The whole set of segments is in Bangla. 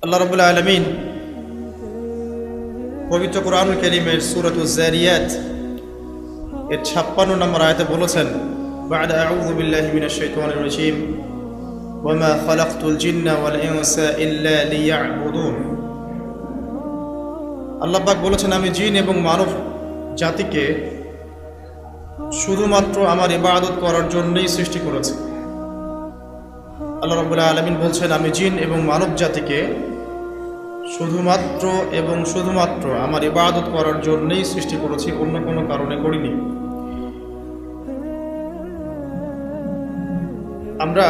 আল্লাহ রাব্বুল আলামিন পবিত্র কোরআনুল কারীমের সূরাতুজ যারিয়াত এর 56 নম্বর আয়াতে বলেছেন, বা'দা আউযু বিল্লাহি মিনাশ শাইতানির রাজীম, ওয়া মা খালাকতুল জিন্না ওয়াল ইনসা ইল্লা লিয়া'বুদুন। আল্লাহ পাক বলেছেন, আমি জিন এবং মানব জাতিকে শুধুমাত্র আমার ইবাদত করার জন্যই সৃষ্টি করেছি। আল্লাহ রাব্বুল আলামিন বলছেন, আমি জিন এবং মানব জাতিকে শুধুমাত্র আমার ইবাদত করার জন্যই সৃষ্টি করেছি, অন্য কোনো কারণে করিনি। আমরা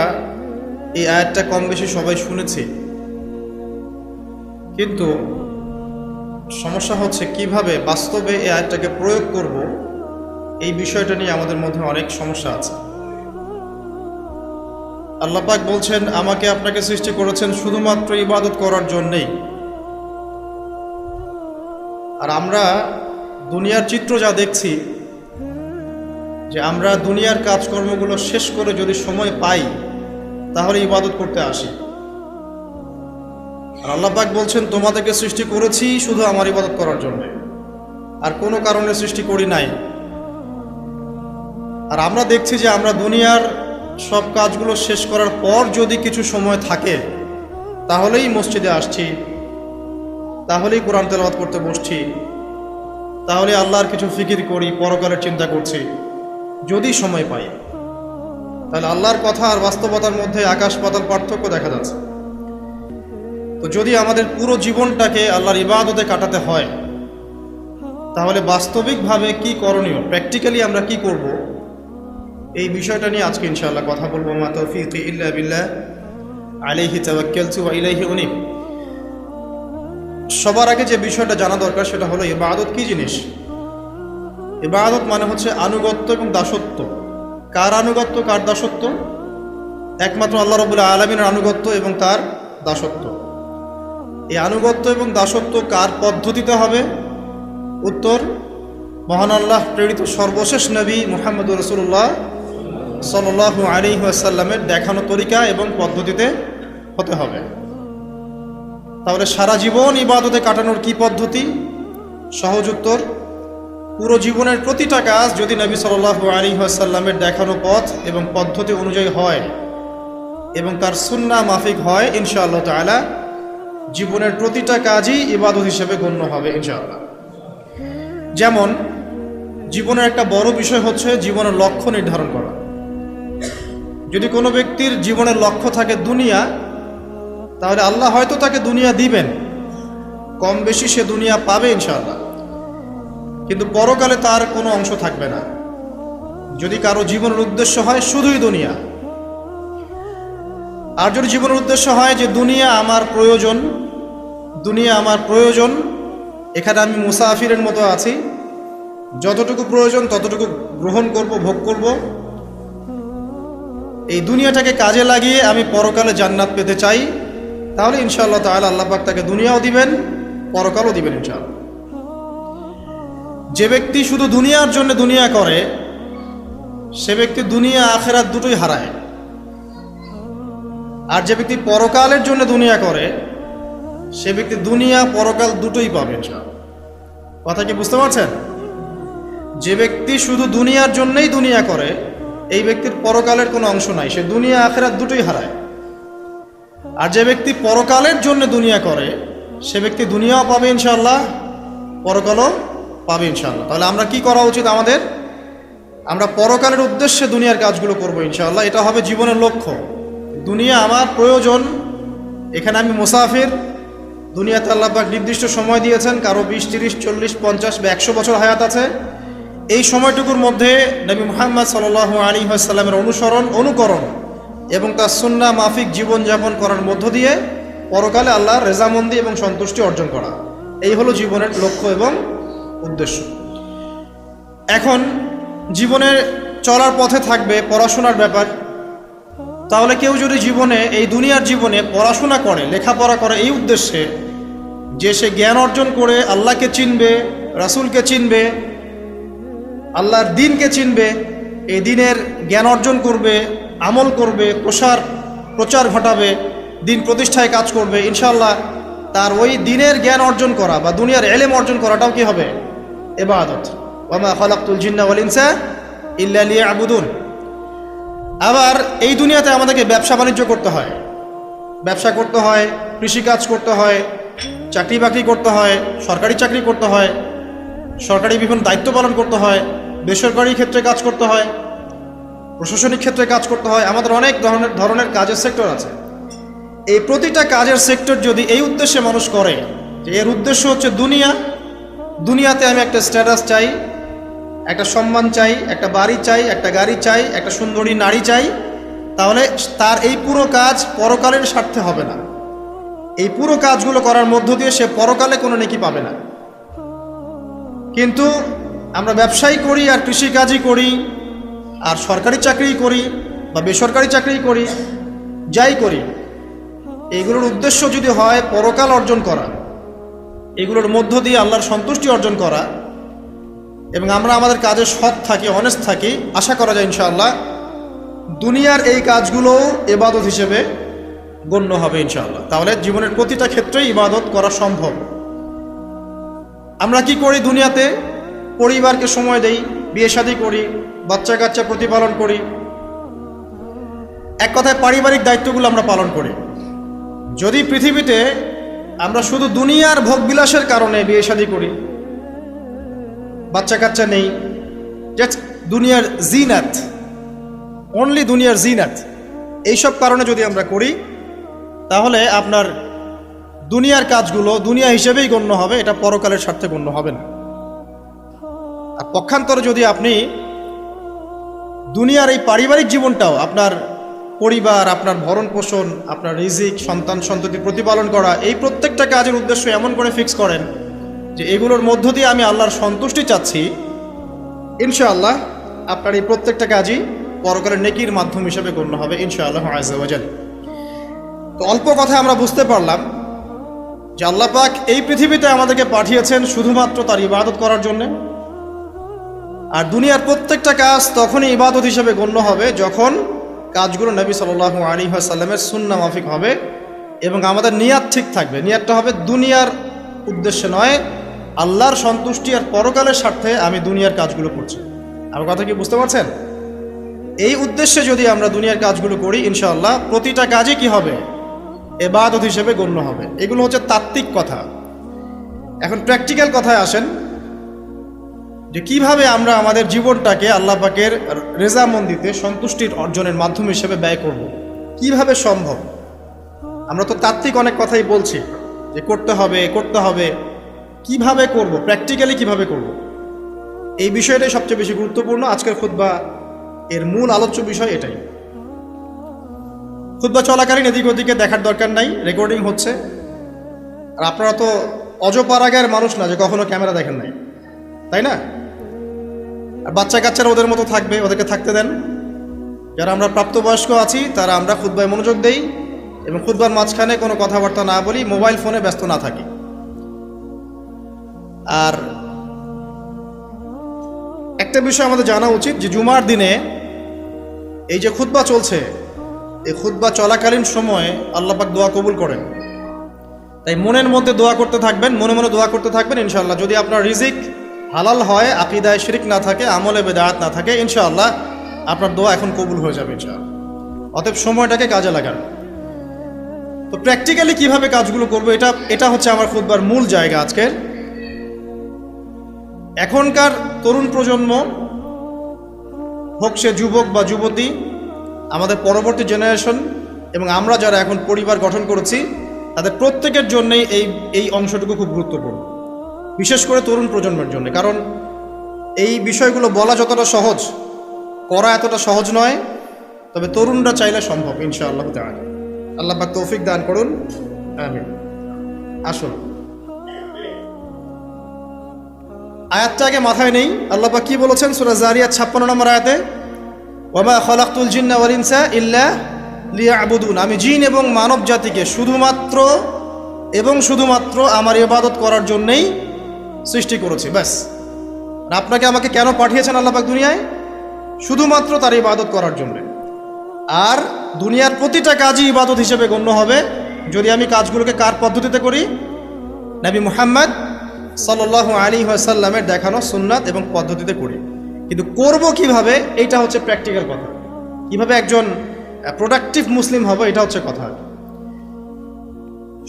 এই আয়াতটা কম বেশি সবাই শুনেছি, কিন্তু সমস্যা হচ্ছে কিভাবে বাস্তবে এই আয়াতটাকে প্রয়োগ করব, এই বিষয়টা নিয়ে আমাদের মধ্যে অনেক সমস্যা আছে। আল্লাহ পাক বলছেন, আমাকে আপনাকে সৃষ্টি করেছেন শুধুমাত্র ইবাদত করার জন্যেই। আর আমরা দুনিয়ার চিত্র যা দেখছি, যে আমরা দুনিয়ার কাজকর্মগুলো শেষ করে যদি সময় পাই তাহলে ইবাদত করতে আসি। আর আল্লাহ পাক বলছেন, তোমাদেরকে সৃষ্টি করেছি শুধু আমার ইবাদত করার জন্য, আর কোনো কারণে সৃষ্টি করি নাই। আর আমরা দেখছি যে আমরা দুনিয়ার সব কাজগুলো শেষ করার পর যদি কিছু সময় থাকে তাহলেই মসজিদে আসছি, তাহলেই কোরআন তেলাওয়াত করতে বসছি, তাহলে আল্লাহর কিছু ফিকির করি, পরকালের চিন্তা করছি যদি সময় পাই। তাহলে আল্লাহর কথা আর বাস্তবতার মধ্যে আকাশ পাতাল পার্থক্য দেখা যাচ্ছে। তো যদি আমাদের পুরো জীবনটাকে আল্লাহর ইবাদতে কাটাতে হয়, তাহলে বাস্তবিকভাবে কি করণীয়, প্র্যাকটিক্যালি আমরা কি করব, এই বিষয়টা নিয়ে আজকে ইনশাআল্লাহ কথা বলবো। মা তাওফীকি ইল্লা বিল্লাহ, আলাইহি তাওয়াক্কালতু ওয়া ইলাইহি উনীব। সবার আগে যে বিষয়টা জানা দরকার সেটা হলো ইবাদত কি জিনিস। ইবাদত মানে হচ্ছে আনুগত্য এবং দাসত্ব। কার আনুগত্য, কার দাসত্ব? একমাত্র আল্লাহ রাব্বুল আলামিনের আনুগত্য এবং তার দাসত্ব। এই আনুগত্য এবং দাসত্ব কার পদ্ধতিতে হবে? উত্তর, মহান আল্লাহ প্রেরিত সর্বশেষ নবী মুহাম্মদুর রাসূলুল্লাহ সাল্লাল্লাহু আলাইহি ওয়াসাল্লামের দেখানো তরিকা এবং পদ্ধতিতে হতে হবে। তাহলে সারা জীবন ইবাদতে কাটানোর কি পদ্ধতি? সহজ উত্তর, পুরো জীবনের প্রতিটা কাজ যদি নবী সাল্লাল্লাহু আলাইহি ওয়াসাল্লামের দেখানো পথ এবং পদ্ধতি অনুযায়ী হয় এবং তার সুন্নাহ মাফিক হয়, ইনশাআল্লাহ তাআলা জীবনের প্রতিটা কাজই ইবাদত হিসেবে গণ্য হবে ইনশাআল্লাহ। যেমন জীবনের একটা বড় বিষয় হচ্ছে জীবনের লক্ষ্য নির্ধারণ করা। যদি কোনো ব্যক্তির জীবনের লক্ষ্য থাকে দুনিয়া, তাহলে আল্লাহ হয়তো তাকে দুনিয়া দিবেন, কম বেশি সে দুনিয়া পাবে ইনশাআল্লাহ, কিন্তু পরকালে তার কোনো অংশ থাকবে না। যদি কারো জীবনের উদ্দেশ্য হয় শুধুই দুনিয়া, আর যদি জীবনের উদ্দেশ্য হয় যে দুনিয়া আমার প্রয়োজন, এখানে আমি মুসাফিরের মতো আছি, যতটুকু প্রয়োজন ততটুকু গ্রহণ করব, ভোগ করব, এই দুনিয়াটাকে কাজে লাগিয়ে আমি পরকালে জান্নাত পেতে চাই, তাহলে ইনশাআল্লাহ তাআলা আল্লাহ পাক তাকে দুনিয়াও দিবেন, পরকালও দিবেন ইনশাআল্লাহ। যে ব্যক্তি শুধু দুনিয়ার জন্য দুনিয়া করে, সে ব্যক্তি দুনিয়া আখিরাত দুটোই হারায়। আর যে ব্যক্তি পরকালের জন্য দুনিয়া করে, সে ব্যক্তি দুনিয়া পরকাল দুটোই পাবে ইনশাআল্লাহ। কথা কি বুঝতে পারছেন? যে ব্যক্তি শুধু দুনিয়ার জন্যই দুনিয়া করে, এই ব্যক্তির পরকালের কোনো অংশ নাই, সে দুনিয়া আখিরাত দুটোই হারায়। আর যে ব্যক্তি পরকালের জন্য দুনিয়া করে, সে ব্যক্তি দুনিয়াও পাবে ইনশাআল্লাহ, পরকালও পাবে ইনশাআল্লাহ। তাহলে আমরা কি করা উচিত আমাদের? আমরা পরকালের উদ্দেশ্যে দুনিয়ার কাজগুলো করবো ইনশাআল্লাহ। এটা হবে জীবনের লক্ষ্য। দুনিয়া আমার প্রয়োজন, এখানে আমি মুসাফির। দুনিয়াতে আল্লাহ পাক নির্দিষ্ট সময় দিয়েছেন, কারো 20, 30, 40, 50 বা 100 বছর হায়াত আছে। এই সময়টুকুর মধ্যে নবী মুহাম্মদ সাল্লাল্লাহু আলাইহি ওয়াসাল্লামের অনুকরণ এবং তার সুন্নাহ মাফিক জীবনযাপন করার মধ্য দিয়ে পরকালে আল্লাহর রেজামন্দি এবং সন্তুষ্টি অর্জন করা, এই হলো জীবনের লক্ষ্য এবং উদ্দেশ্য। এখন জীবনের চলার পথে থাকবে পড়াশোনার ব্যাপার। তাহলে কেউ যদি জীবনে, এই দুনিয়ার জীবনে পড়াশোনা করে, লেখাপড়া করে এই উদ্দেশ্যে যে সে জ্ঞান অর্জন করে আল্লাহকে চিনবে, রাসূলকে চিনবে, আল্লাহর দ্বীনকে চিনবে, এই দ্বীনের জ্ঞান অর্জন করবে, আমল করবে, প্রচার ঘটাবে, দিন প্রতিষ্ঠায় কাজ করবে, ইনশাআল্লাহ তার ওই দিনের জ্ঞান অর্জন করা বা দুনিয়ার এলেম অর্জন করাটাও কি হবে? ইবাদত। ওয়া মা খালাকতুল জিন্না ওয়াল ইনসা ইল্লা লিয়াবুদুন। আবার এই দুনিয়াতে আমাদেরকে ব্যবসা বাণিজ্য করতে হয়, ব্যবসা করতে হয়, কৃষিকাজ করতে হয়, চাকরি বাকরি করতে হয়, সরকারি চাকরি করতে হয়, সরকারি বিভিন্ন দায়িত্ব পালন করতে হয়, বেসরকারি ক্ষেত্রে কাজ করতে হয়, প্রশাসনিক ক্ষেত্রে কাজ করতে হয়। আমাদের অনেক ধরনের কাজের সেক্টর আছে। এই প্রতিটা কাজের সেক্টর যদি এই উদ্দেশ্যে মানুষ করে যে এর উদ্দেশ্য হচ্ছে দুনিয়াতে আমি একটা স্ট্যাটাস চাই, একটা সম্মান চাই, একটা বাড়ি চাই, একটা গাড়ি চাই, একটা সুন্দরী নারী চাই, তাহলে তার এই পুরো কাজ পরকালের স্বার্থে হবে না। এই পুরো কাজগুলো করার মধ্য দিয়ে সে পরকালে কোনো নেকি পাবে না। কিন্তু আমরা ব্যবসায়ী করি আর কৃষিকাজই করি আর সরকারি চাকরি করি বা বেসরকারি চাকরি করি, যাই করি, এইগুলোর উদ্দেশ্য যদি হয় পরকাল অর্জন করা, এগুলোর মধ্য দিয়ে আল্লাহর সন্তুষ্টি অর্জন করা, এবং আমরা আমাদের কাজে সৎ থাকি, অনেস্ট থাকি, আশা করা যায় ইনশাআল্লাহ দুনিয়ার এই কাজগুলো ইবাদত হিসেবে গণ্য হবে ইনশাআল্লাহ। তাহলে জীবনের প্রতিটা ক্ষেত্রেই ইবাদত করা সম্ভব। আমরা কি করি দুনিয়াতে? পরিবারকে সময় দেই, বিয়ে শাদী করি, বাচ্চা কাচ্চা প্রতিপালন করি, এক কথায় পারিবারিক দায়িত্বগুলো আমরা পালন করি। যদি পৃথিবীতে আমরা শুধু দুনিয়ার ভোগবিলাসের কারণে বিয়ে শাদী করি, বাচ্চা কাচ্চা নেই, জাস্ট দুনিয়ার জিনাত, অনলি দুনিয়ার জিনাত, এইসব কারণে যদি আমরা করি, তাহলে আপনার দুনিয়ার কাজগুলো দুনিয়া হিসেবেই গণ্য হবে, এটা পরকালের স্বার্থে গণ্য হবে না। আর পক্ষান্তরে যদি আপনি দুনিয়ার এই পারিবারিক জীবনটাও, আপনার পরিবার, আপনার ভরণ পোষণ, আপনার রিজিক, সন্তান সন্ততি প্রতিপালন করা, এই প্রত্যেকটা কাজের উদ্দেশ্য এমন করে ফিক্স করেন যে এগুলোর মধ্য দিয়ে আমি আল্লাহর সন্তুষ্টি চাচ্ছি, ইনশাআল্লাহ আপনার এই প্রত্যেকটা কাজই পরকালের নেকির মাধ্যম হিসেবে গণ্য হবে ইনশাআল্লাহ আযজা ওয়া জাল। তো অল্প কথা আমরা বুঝতে পারলাম যে আল্লাহ পাক এই পৃথিবীতে আমাদেরকে পাঠিয়েছেন শুধুমাত্র তার ইবাদত করার জন্যে। আর দুনিয়ার প্রত্যেকটা কাজ তখনই ইবাদত হিসেবে গণ্য হবে যখন কাজগুলো নবী সাল্লাল্লাহু আলাইহি ওয়াসাল্লামের সুন্নাহ মাফিক হবে এবং আমাদের নিয়াত ঠিক থাকবে। নিয়াতটা হবে দুনিয়ার উদ্দেশ্যে নয়, আল্লাহর সন্তুষ্টি আর পরকালের স্বার্থে আমি দুনিয়ার কাজগুলো করছি। আমার কথা কি বুঝতে পারছেন? এই উদ্দেশ্যে যদি আমরা দুনিয়ার কাজগুলো করি, ইনশাআল্লাহ প্রতিটা কাজই কি হবে? ইবাদত হিসেবে গণ্য হবে। এগুলো হচ্ছে তাত্ত্বিক কথা। এখন প্র্যাকটিক্যাল কথায় আসেন যে কিভাবে আমরা আমাদের জীবনটাকে আল্লাহ পাকের রেজামন্দিতে সন্তুষ্টির অর্জনের মাধ্যম হিসেবে ব্যয় করব। কিভাবে সম্ভব? আমরা তো তাত্ত্বিক অনেক কথাই বলছি যে করতে হবে, কিভাবে করব, প্র্যাকটিক্যালি কিভাবে করব, এই বিষয়টাই সবচেয়ে বেশি গুরুত্বপূর্ণ। আজকের খুতবা এর মূল আলোচ্য বিষয় এটাই। খুতবা চলাকালীন এদিক ওদিকে দেখার দরকার নাই, রেকর্ডিং হচ্ছে। আর আপনারা তো অজপাড়াগার মানুষ না যে কখনো ক্যামেরা দেখেন নাই, তাই না? আর বাচ্চা কাচ্চারা ওদের মতো থাকবে, ওদেরকে থাকতে দেন। যারা আমরা প্রাপ্তবয়স্ক আছি তারা আমরা খুতবায় মনোযোগ দেই এবং খুতবার মাঝখানে কোনো কথাবার্তা না বলি, মোবাইল ফোনে ব্যস্ত না থাকি। আর একটা বিষয় আমাদের জানা উচিত যে জুমার দিনে এই যে খুতবা চলছে, এই খুতবা চলাকালীন সময়ে আল্লাহ পাক দোয়া কবুল করেন। তাই মনের মধ্যে দোয়া করতে থাকবেন, মনে মনে দোয়া করতে থাকবেন। ইনশাআল্লাহ যদি আপনার রিজিক হালাল হয়, আকীদায় শিরক না থাকে, আমলে বেদাত না থাকে, ইনশাআল্লাহ আপনার দোয়া এখন কবুল হয়ে যাবে ইনশাআল্লাহ। অতএব সময়টাকে কাজে লাগান। তো প্র্যাকটিক্যালি কিভাবে কাজগুলো করবো, এটা হচ্ছে আমার খুতবার মূল জায়গা আজকের। এখনকার তরুণ প্রজন্ম হোক সে যুবক বা যুবতী, আমাদের পরবর্তী জেনারেশন এবং আমরা যারা এখন পরিবার গঠন করেছি, তাদের প্রত্যেকের জন্যই এই অংশটুকু খুব গুরুত্বপূর্ণ, বিশেষ করে তরুণ প্রজন্মের জন্য। কারণ এই বিষয়গুলো বলা যতটা সহজ, করা এতটা সহজ নয়। তবে তরুণরা চাইলে সম্ভব ইনশাআল্লাহ তাআলা। আল্লাহ পাক তৌফিক দান করুন, আমিন। আসুন আয়াতটা আগে মাথায় নেই। আল্লাহ পাক কি বলেছেন সূরা জারিয়াত 56 নম্বর আয়াতে, ওয়া মা খালাকতুল জিন্না ওয়াল ইনসা ইল্লা লিয়াবুদুন, আমি জিন এবং মানব জাতিকে শুধুমাত্র আমার ইবাদত করার জন্যই সৃষ্টি করেছি। ব্যাস। আপনাকে আমাকে কেন পাঠিয়েছেন আল্লাহ পাক দুনিয়ায়? শুধুমাত্র তার ইবাদত করার জন্য। আর দুনিয়ার প্রতিটা কাজই ইবাদত হিসেবে গণ্য হবে যদি আমি কাজগুলোকে কার পদ্ধতিতে করি? নবী মুহাম্মদ সাল্লাল্লাহু আলাইহি ওয়াসাল্লামের দেখানো সুন্নাত এবং পদ্ধতিতে করি। কিন্তু করব কিভাবে, এইটা হচ্ছে প্র্যাকটিক্যাল কথা। কিভাবে একজন প্রোডাক্টিভ মুসলিম হবে, এটা হচ্ছে কথা।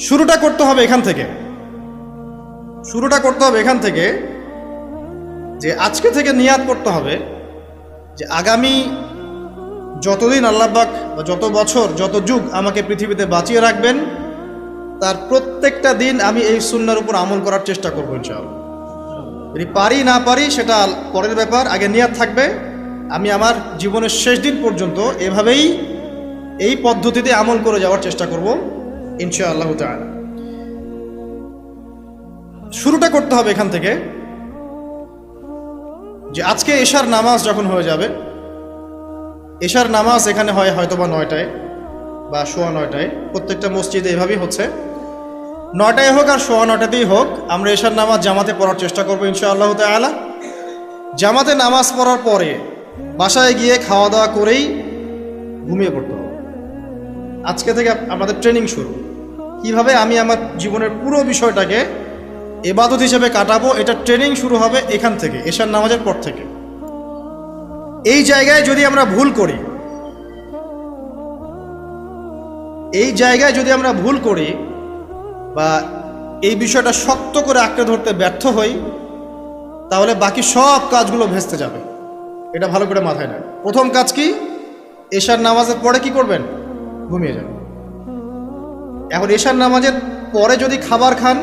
শুরুটা করতে হবে এখান থেকে, যে আজকে থেকে নিয়াত করতে হবে যে আগামী যতদিন আল্লাহ পাক বা যত বছর যত যুগ আমাকে পৃথিবীতে বাঁচিয়ে রাখবেন, তার প্রত্যেকটা দিন আমি এই সুন্নাহর উপর আমল করার চেষ্টা করবো ইনশাআল্লাহ। যদি পারি না পারি সেটা পরের ব্যাপার, আগে নিয়াত থাকবে আমি আমার জীবনের শেষ দিন পর্যন্ত এভাবেই এই পদ্ধতিতে আমল করে যাওয়ার চেষ্টা করব ইনশাআল্লাহ তাআলা। শুরুটা করতে হবে এখান থেকে যে আজকে এশার নামাজ যখন হয়ে যাবে, এশার নামাজ এখানে হয় হয়তোবা 9টায় বা 9:15, প্রত্যেকটা মসজিদে এভাবেই হচ্ছে, 9টায় হোক আর 9:15তেই হোক, আমরা এশার নামাজ জামাতে পড়ার চেষ্টা করবো ইনশাআল্লাহ তাআলা। জামাতে নামাজ পড়ার পরে বাসায় গিয়ে খাওয়া দাওয়া করেই ঘুমিয়ে পড়তে হবে। আজকে থেকে আমাদের ট্রেনিং শুরু, কিভাবে আমি আমার জীবনের পুরো বিষয়টাকে ইবাদত হিসেবে কাটাবো, এটা ট্রেনিং শুরু হবে এখান থেকে, এশার নামাজের পর থেকে। এই জায়গায় যদি আমরা ভুল করি, বা এই বিষয়টা শক্ত করে আঁকড়ে ধরতে ব্যর্থ হই, তাহলে বাকি সব কাজগুলো ভেস্তে যাবে। এটা ভালো করে মাথায় নেন। প্রথম কাজ কি? এশার নামাজের পরে কি করবেন? ঘুমিয়ে যাবেন। এখন এশার নামাজের পরে যদি খাবার খান,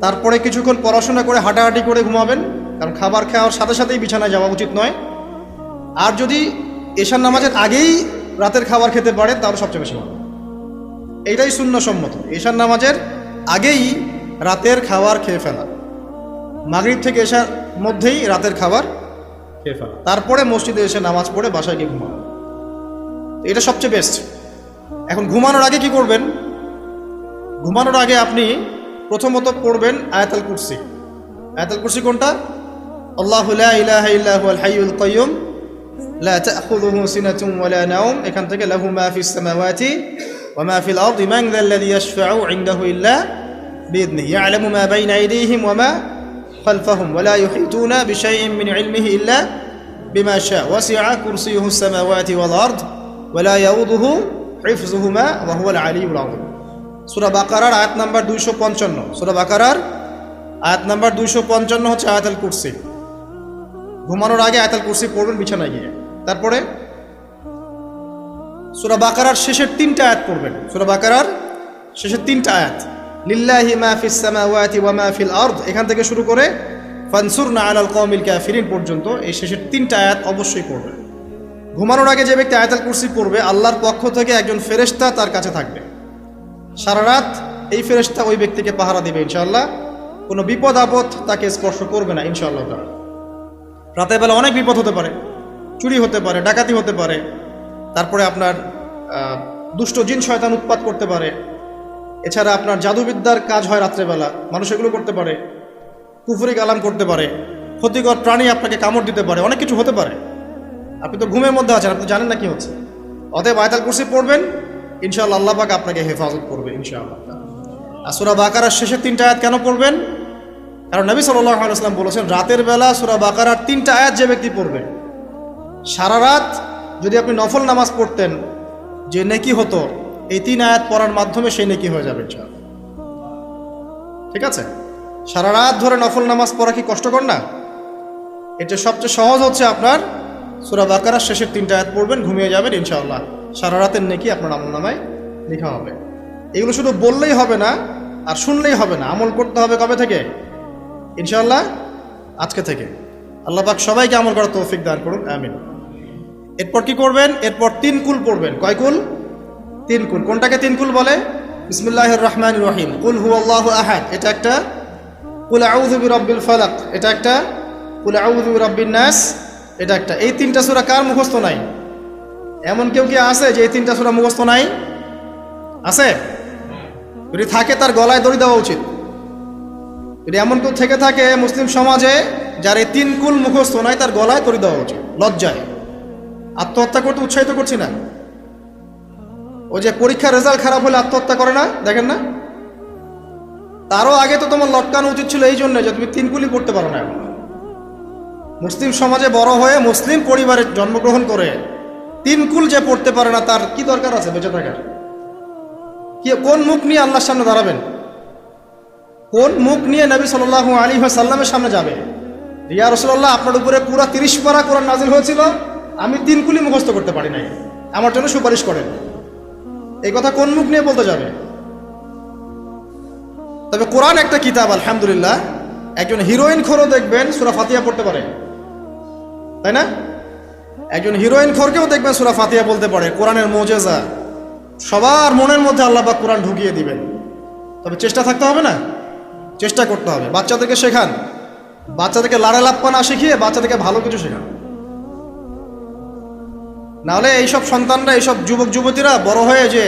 তারপরে কিছুক্ষণ পড়াশোনা করে হাঁটাহাঁটি করে ঘুমাবেন, কারণ খাবার খাওয়ার সাথে সাথেই বিছানায় যাওয়া উচিত নয়। আর যদি এশার নামাজের আগেই রাতের খাবার খেতে পারেন তাহলে সবচেয়ে বেশি ভালো। এইটাই সুন্নাহসম্মত, এশার নামাজের আগেই রাতের খাবার খেয়ে ফেলা, মাগরিব থেকে এশার মধ্যেই রাতের খাবার খেয়ে ফেলা, তারপরে মসজিদে এসে নামাজ পড়ে বাসায় গিয়ে ঘুমানো, এটা সবচেয়ে বেস্ট। এখন ঘুমানোর আগে কি করবেন? ঘুমানোর আগে আপনি প্রথমত পড়বেন আয়াতুল কুরসি। আয়াতুল কুরসি কোনটা? আল্লাহু লা ইলাহা ইল্লা হুয়াল হাইয়ুল কাইয়্যুম লা তা'খুযুহু সিনাতুন ওয়া লা নাওম, এখান থেকে লাহু মা ফিস সামাওয়াতি ওয়া মা ফিল আরদি মান যাল্লাযী ইয়াশফা'ু ইনদাহু ইল্লা বিইذনিহি ইয়া'লামু মা বাইনা আইদিহিম ওয়া মা খালফাহুম ওয়া লা ইউহিতুনা বিশাইইন মিন ইলমিহি ইল্লা বিমা শা'a ওয়াসি'a কুরসিয়ুহু সামাওয়াতি ওয়াল আরদ ওয়া লা ইয়াউদুহু হিফযুহুমা ওয়া হুয়াল আলিয়্যুল আযীম। সূরা বাকারার আয়াত নাম্বার 255, সূরা বাকারার আয়াত নাম্বার 255 হচ্ছে আয়াতুল কুরসি। ঘুমানোর আগে আয়াতুল কুরসি পড়বেন বিছানায় গিয়ে। তারপরে সূরা বাকারার শেষের 3টা আয়াত পড়বেন। সূরা বাকারার শেষের 3টা আয়াত, লিল্লাহি মা ফিস সামাওয়াতি ওয়া মা ফিল আরদ, এখান থেকে শুরু করে ফানসুরনা আলাল কওমিল কাফিরিন পর্যন্ত এই শেষের 3টা আয়াত অবশ্যই পড়বেন। ঘুমানোর আগে যে ব্যক্তি আয়াতুল কুরসি পড়বে, আল্লাহর পক্ষ থেকে একজন ফেরেশতা তার কাছে থাকবে সারা রাত। এই ফেরেশতা ওই ব্যক্তিকে পাহারা দিবে ইনশাআল্লাহ, কোনো বিপদ আপদ তাকে স্পর্শ করবে না ইনশাআল্লাহ। রাতের বেলা অনেক বিপদ হতে পারে, চুরি হতে পারে, ডাকাতি হতে পারে, তারপরে আপনার দুষ্ট জিন শয়তান উৎপাত করতে পারে, এছাড়া আপনার জাদুবিদ্যার কাজ হয় রাত্রেবেলা, মানুষ এগুলো করতে পারে, কুফরি কালাম করতে পারে, ক্ষতিকর প্রাণী আপনাকে কামড় দিতে পারে, অনেক কিছু হতে পারে। আপনি তো ঘুমের মধ্যে আছেন, আপনি জানেন না কি হচ্ছে। অতএব আয়াতুল কুরসি পড়বেন, ইনশাআল্লাহ আল্লাহ পাক আপনাকে হেফাজত করবে ইনশাআল্লাহ। আর সূরা বাকারার শেষের 3টা আয়াত কেন পড়বেন? কারণ নবী সাল্লাল্লাহু আলাইহি ওয়াসাল্লাম বলেছেন, রাতের বেলা সূরা বাকারার 3টা আয়াত যে ব্যক্তি পড়বে, সারা রাত যদি আপনি নফল নামাজ পড়তেন যে নেকি হতো, এই 3 আয়াত পড়ার মাধ্যমে সেই নেকি হয়ে যাবে ইনশাআল্লাহ। ঠিক আছে? সারা রাত ধরে নফল নামাজ পড়া কি কষ্টকর না? এটা সবচেয়ে সহজ হচ্ছে আপনার সূরা বাকারার শেষের 3টা আয়াত পড়বেন, ঘুমিয়ে যাবেন ইনশাআল্লাহ, সারা রাতের নেকি আপনার আমলনামায় লেখা হবে। এগুলো শুধু বললেই হবে না আর শুনলেই হবে না, আমল করতে হবে কবে থেকে? ইনশাআল্লাহ আজকে থেকে। আল্লাহ পাক সবাইকে আমল করার তৌফিক দান করুন, আমিন। এরপর কি করবেন? এরপর 3 কুল পড়বেন। কয় কুল? 3 কুল। কোনটাকে 3 কুল বলে? বিসমিল্লাহির রহমানির রহিম, কুল হুয়াল্লাহু আহাদ এটা একটা, কুল আউযু বিরাব্বিল ফালাক এটা একটা, কুল আউযু বিরাব্বিন নাস এটা একটা। এই 3টা সূরা কার মুখস্থ নাই? এমন কেউ কি আছে যে এই 3টা সূরা মুখস্থ নাই? আছে? যদি থাকে তার গলায় দড়ি দেওয়া উচিত। যদি এমন কেউ থেকে থাকে মুসলিম সমাজে যার এই 3 কুল মুখস্থ নাই, তার গলায় দড়ি দেওয়া উচিত, লজ্জায়। আত্মহত্যা করতে উৎসাহিত করছি না, ওই যে পরীক্ষার রেজাল্ট খারাপ হলে আত্মহত্যা করে না, দেখেন না? তারও আগে তো তোমার লটকানো উচিত ছিল এই জন্য যে তুমি 3 কুলি পড়তে পারো না। এখন মুসলিম সমাজে বড় হয়ে মুসলিম পরিবারে জন্মগ্রহণ করে 3 কুল যে পড়তে পারে না, তার কি দরকার আছে বেঁচে থাকার? কি কোন মুখ নিয়ে আল্লাহর সামনে দাঁড়াবেন? কোন মুখ নিয়ে নবী সাল্লাল্লাহু আলাইহি ওয়াসাল্লামের সামনে যাবে? ইয়া রাসূলুল্লাহ, আপনার উপরে পুরো 30 পারা কোরআন নাযিল হয়েছিল, আমি 3 কুলি মুখস্থ করতে পারি নাই, আমার জন্য সুপারিশ করেন। এই কথা কোন মুখ নিয়ে বলতে যাবে? তবে কোরআন একটা কিতাব, আলহামদুলিল্লাহ। একজন হিরোইন খোরও দেখবেন সূরা ফাতিহা পড়তে পারে, তাই না? একজন হিরোইন খোরকেও দেখবেন সূরা ফাতিহা বলতে পারে। কোরআনের মুজিজা, সবার মনের মধ্যে আল্লাহ পাক কোরআন ঢুকিয়ে দিবেন। তবে চেষ্টা থাকতে হবে না, চেষ্টা করতে হবে। বাচ্চাদেরকে শেখান, বাচ্চাদেরকে লাড়া লাপ্পা না শিখিয়ে বাচ্চাদেরকে ভালো কিছু শেখান। নাহলে এইসব সন্তানরা, এইসব যুবক যুবতীরা বড় হয়ে যে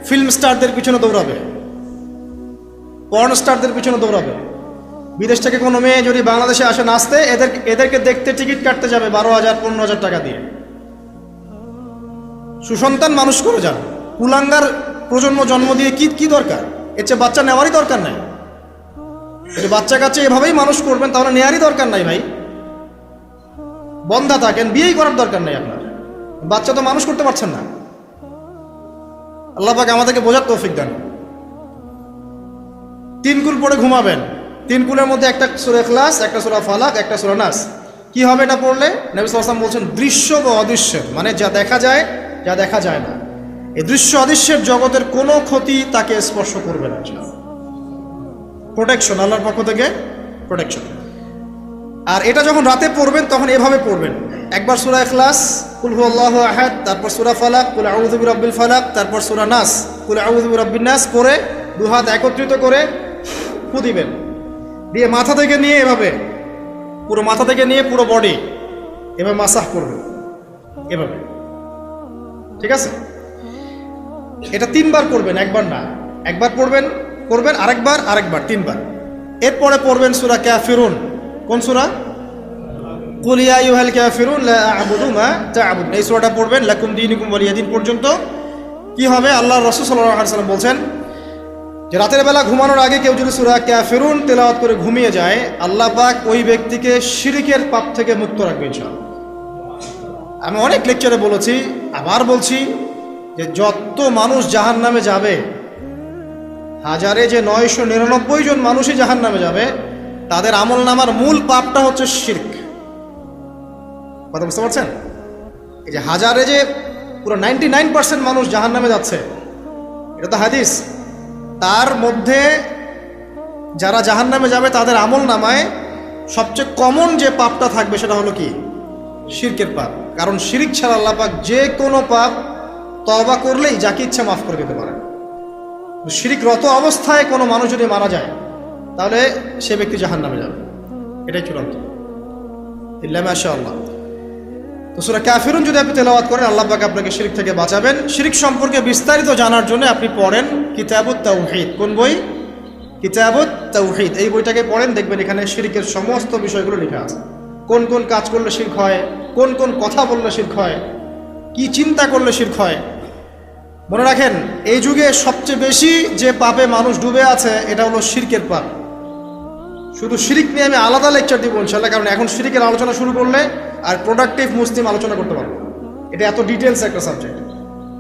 ফিল্ম স্টারদের পিছনে দৌড়াবে, পর্ন স্টারদের পিছনে দৌড়াবে। বিদেশ থেকে কোনো মেয়ে যদি বাংলাদেশে আসে নাচতে, এদেরকে দেখতে টিকিট কাটতে যাবে 12,000 15,000 টাকা দিয়ে। সুসন্তান মানুষ করে যান, কুলাঙ্গার প্রজন্ম জন্ম দিয়ে কি দরকার? এর চেয়ে বাচ্চা নেওয়ারই দরকার নাই। যদি বাচ্চা কাচ্চা এভাবেই মানুষ করবেন তাহলে নেওয়ারই দরকার নাই ভাই। বন্ধা থাকেন, বিয়েই করার দরকার নাই আপনার। বাচ্চা তো মানুষ করতে পারছেন না। আল্লাহ পাক আমাদেরকে বোঝার তৌফিক দেন। 3 কুল পড়ে ঘুমাবেন। 3 কুলের মধ্যে একটা সূরা ইখলাস, একটা সূরা ফালাক, একটা সূরা নাস। কি হবে এটা পড়লে? নবী সাল্লাল্লাহু আলাইহি ওয়াসাল্লাম বলছেন দৃশ্য বা অদৃশ্য, মানে যা দেখা যায়, যা দেখা যায় না, এই দৃশ্য অদৃশ্যের জগতের কোনো ক্ষতি তাকে স্পর্শ করবে না। প্রোটেকশন, আল্লাহর পক্ষ থেকে প্রোটেকশন। আর এটা যখন রাতে পড়বেন তখন এভাবে পড়বেন। একবার সূরা ইখলাস, কুল হুয়াল্লাহু আহাদ, তারপর সূরা ফালাক, কুল আউযু বিরাব্বিল ফালাক, তারপর সূরা নাস, কুল আউযু বিরাব্বিন নাস পড়ে 2 হাত একত্রিত করে ফু দিবেন। দিয়ে মাথা থেকে নিয়ে এভাবে, পুরো মাথা থেকে নিয়ে পুরো বডি এভাবে মাসাহ করবেন, এভাবে। ঠিক আছে? এটা 3 বার করবেন, একবার না। একবার করবেন, আরেকবার 3 বার। এরপরে পড়বেন সূরা কাফিরুন। কোন সূরা? কুল ইয়া আইয়ুহাল কাফিরুন লা আ'বুদু মা তা'বুদুন। এই সূরাটা পড়বেন লাকুম দীনুকুম ওয়ালিয়া দীন পর্যন্ত। কি হবে? আল্লাহর রাসূল সাল্লাল্লাহু আলাইহি ওয়াসাল্লাম বলছেন যে রাতের বেলা ঘুমানোর আগে কেউ যদি সূরা কাফিরুন তেলাওয়াত করে ঘুমিয়ে যায়, আল্লাহ পাক ওই ব্যক্তিকে শিরকের পাপ থেকে মুক্ত রাখবেন ইনশাআল্লাহ। আমি অনেক লেকচারে বলেছি, আবার বলছি যে যত মানুষ জাহান্নামে যাবে, হাজারে যে 999 জন মানুষই জাহান্নামে যাবে, তাদের আমলনামার মূল পাপটা হচ্ছে শিরক। কথা বুঝতে পারছেন? এই যে হাজারে যে পুরো 99% মানুষ জাহান্নামে যাচ্ছে, এটা তো হাদিস। তার মধ্যে যারা জাহান্নামে যাবে তাদের আমলনামায় সবচেয়ে কমন যে পাপটা থাকবে সেটা হলো কি? শিরকের পাপ। কারণ শিরক ছাড়া আল্লাহ পাক যে কোনো পাপ তওবা করলেই যাকে ইচ্ছা মাফ করে দিতে পারেন। শিরকরত অবস্থায় কোনো মানুষ যদি মারা যায় তাহলে সে ব্যক্তি জাহান্নামে যাবে, এটাই চূড়ান্ত। ইল্লা মাশাআল্লাহ। তো সূরা কাফিরুন যদি আপনি তেলাওয়াত করেন, আল্লাহ পাক আপনাকে শিরক থেকে বাঁচাবেন। শিরক সম্পর্কে বিস্তারিত জানার জন্য আপনি পড়েন কিতাবুত তাওহীদ। কোন বই? কিতাবুত তাওহীদ। এই বইটাকে পড়েন, দেখবেন এখানে শিরকের সমস্ত বিষয়গুলো লেখা আছে। কোন কোন কাজ করলে শিরক হয়, কোন কোন কথা বললে শিরক হয়, কি চিন্তা করলে শিরক হয়। মনে রাখেন, এই যুগে সবচেয়ে বেশি যে পাপে মানুষ ডুবে আছে এটা হলো শিরকের পাপ। শুধু শিরক নিয়ে আমি আলাদা লেকচার দিব ইনশাআল্লাহ, কারণ এখন শিরকের আলোচনা শুরু করলে আর প্রোডাক্টিভ মুসলিম আলোচনা করতে পারবো। এটা এত ডিটেলস একটা সাবজেক্ট।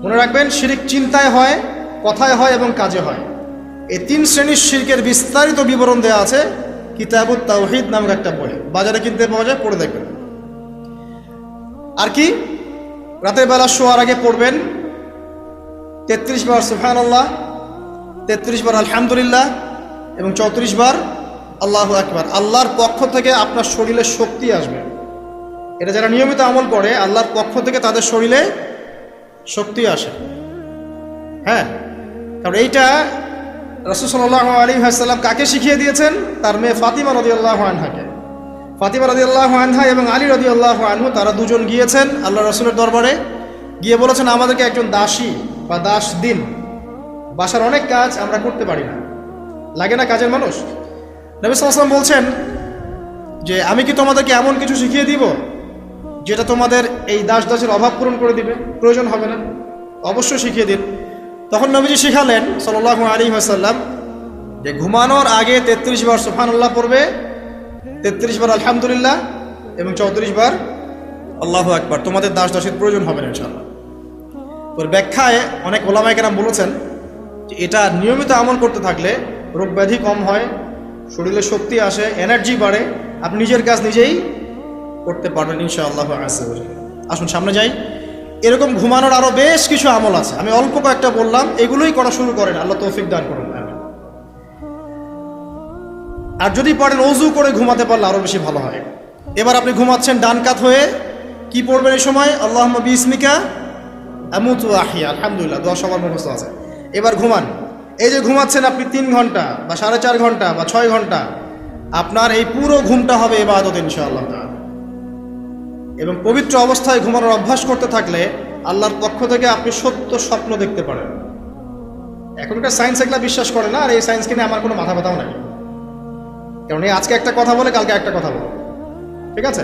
মনে রাখবেন, শিরক চিন্তায় হয়, কথায় হয় এবং কাজে হয়। এই 3 শ্রেণীর শিরকের বিস্তারিত বিবরণ দেওয়া আছে কিতাবুত তাওহীদ নামের একটা বই। বাজারে কিনতে পাওয়া যায়, পড়ে দেখবেন। আর কি? রাতের বেলা শোয়ার আগে পড়বেন 33 বার সুবহানাল্লাহ, 33 বার আলহামদুলিল্লাহ এবং 34 বার আল্লাহু আকবার। আল্লাহর পক্ষ থেকে আপনার শরীরে শক্তি আসবে। এটা যারা নিয়মিত আমল করে, আল্লাহর পক্ষ থেকে তাদের শরীরে শক্তি আসে। হ্যাঁ, কারণ এইটা রাসূল সাল্লাল্লাহু আলাইহি ওয়াসাল্লাম কাকে শিখিয়ে দিয়েছেন? তার মেয়ে ফাতিমা রাদিয়াল্লাহু আনহাকে। ফাতিমা রাদিয়াল্লাহু আনহা এবং আলী রাদিয়াল্লাহু আনহু, তারা দুজন গিয়েছেন আল্লাহ রাসূলের দরবারে। গিয়ে বলেছেন, আমাদেরকে একজন দাসী বা দাস দিন। বাসার অনেক কাজ আমরা করতে পারি না, লাগে না কাজের মানুষ। নবী সাল্লাল্লাহু আলাইহি ওয়াসাল্লাম বলছেন যে আমি কি তোমাদেরকে এমন কিছু শিখিয়ে দিব যেটা তোমাদের এই দাস দাসের অভাব পূরণ করে দিবে? প্রয়োজন হবে না, অবশ্যই শিখিয়ে দিন। তখন নবীজি শিখালেন সাল্লাল্লাহু আলাইহি ওয়াসাল্লাম যে ঘুমানোর আগে 33 বার সুবহানাল্লাহ পড়বে, 33 বার আলহামদুলিল্লাহ এবং 34 বার আল্লাহু আকবার। তোমাদের দাস দাসীর প্রয়োজন হবে না ইনশাআল্লাহ। তোর ব্যাখ্যায় অনেক ওলামায়ে কেরাম বলেছেন যে এটা নিয়মিত আমল করতে থাকলে রোগ ব্যাধি কম হয়, শরীরে শক্তি আসে, এনার্জি বাড়ে, আপনি নিজের কাজ নিজেই করতে পারবেন ইনশাআল্লাহ আযজা ওয়া জাল্লা। আসুন সামনে যাই। এরকম ঘুমানোর আরও বেশ কিছু আমল আছে, আমি অল্প কয়েকটা বললাম, এগুলোই করা শুরু করেন, আল্লাহ তৌফিক দান করুন। আর যদি পারেন ওযু করে ঘুমাতে পারলে আরও বেশি ভালো হয়। এবার আপনি ঘুমাচ্ছেন ডান কাত হয়ে, কি পড়বেন এই সময়? আল্লাহুম্মা বিসমিকা আমুতু ওয়া আহইয়া, আলহামদুলিল্লাহ, দোয়া সবার মুখস্থ আছে। এবার ঘুমান। এই যে ঘুমাচ্ছেন আপনি 3 ঘন্টা বা 4.5 ঘন্টা বা 6 ঘন্টা, আপনার এই পুরো ঘুমটা হবে ইবাদত ইনশাআল্লাহ তাআলা। এবং পবিত্র অবস্থায় ঘুমানোর অভ্যাস করতে থাকলে আল্লাহর পক্ষ থেকে আপনি সত্য স্বপ্ন দেখতে পারেন। এখনকার সায়েন্স এগুলা বিশ্বাস করে না, আর এই সায়েন্সকে নিয়ে আমার কোনো মাথা ব্যথাও নাই, কারণ এই আজকে একটা কথা বলে কালকে একটা কথা বলে, ঠিক আছে?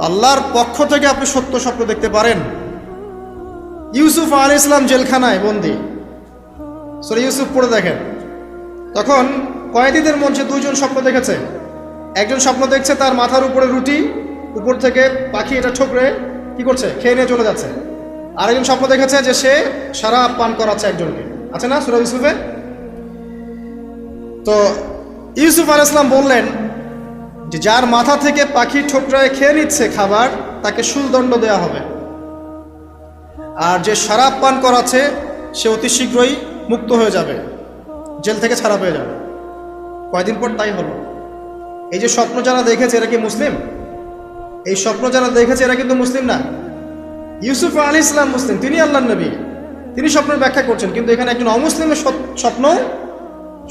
আল্লাহর পক্ষ থেকে আপনি সত্য স্বপ্ন দেখতে পারেন। ইউসুফ আলাইহিস সালাম জেলখানায় বন্দী, সূরা ইউসুফ পড়ে দেখেন। তখন কয়েদিদের মধ্যে 2 জন স্বপ্ন দেখেছে। একজন স্বপ্ন দেখছে তার মাথার উপরে রুটি, উপর থেকে পাখি এটা ঠোকরে কি করছে, খেয়ে নিয়ে চলে যাচ্ছে। আরেকজন স্বপ্ন দেখেছে যে সে শরাব পান করাচ্ছে একজনকে, আছে না সূরা ইউসুফে? তো ইউসুফ আলাইহিস সালাম বললেন যে যার মাথা থেকে পাখি ঠোকরায় খেয়ে নিচ্ছে খাবার, তাকে শুলদণ্ড দেওয়া হবে। আর যে শরাব পান করাচ্ছে সে অতি শীঘ্রই মুক্ত হয়ে যাবে, জেল থেকে ছাড়া পেয়ে যাবে। কয়দিন পর তাই হলো। এই যে স্বপ্ন যারা দেখেছে এরা কি মুসলিম? এই স্বপ্ন যারা দেখেছে এরা কিন্তু মুসলিম না। ইউসুফ আলাইহিস সালাম মুসলিম, তিনি আল্লাহর নবী, তিনি স্বপ্নের ব্যাখ্যা করছেন, কিন্তু এখানে একজন অমুসলিমের স্বপ্ন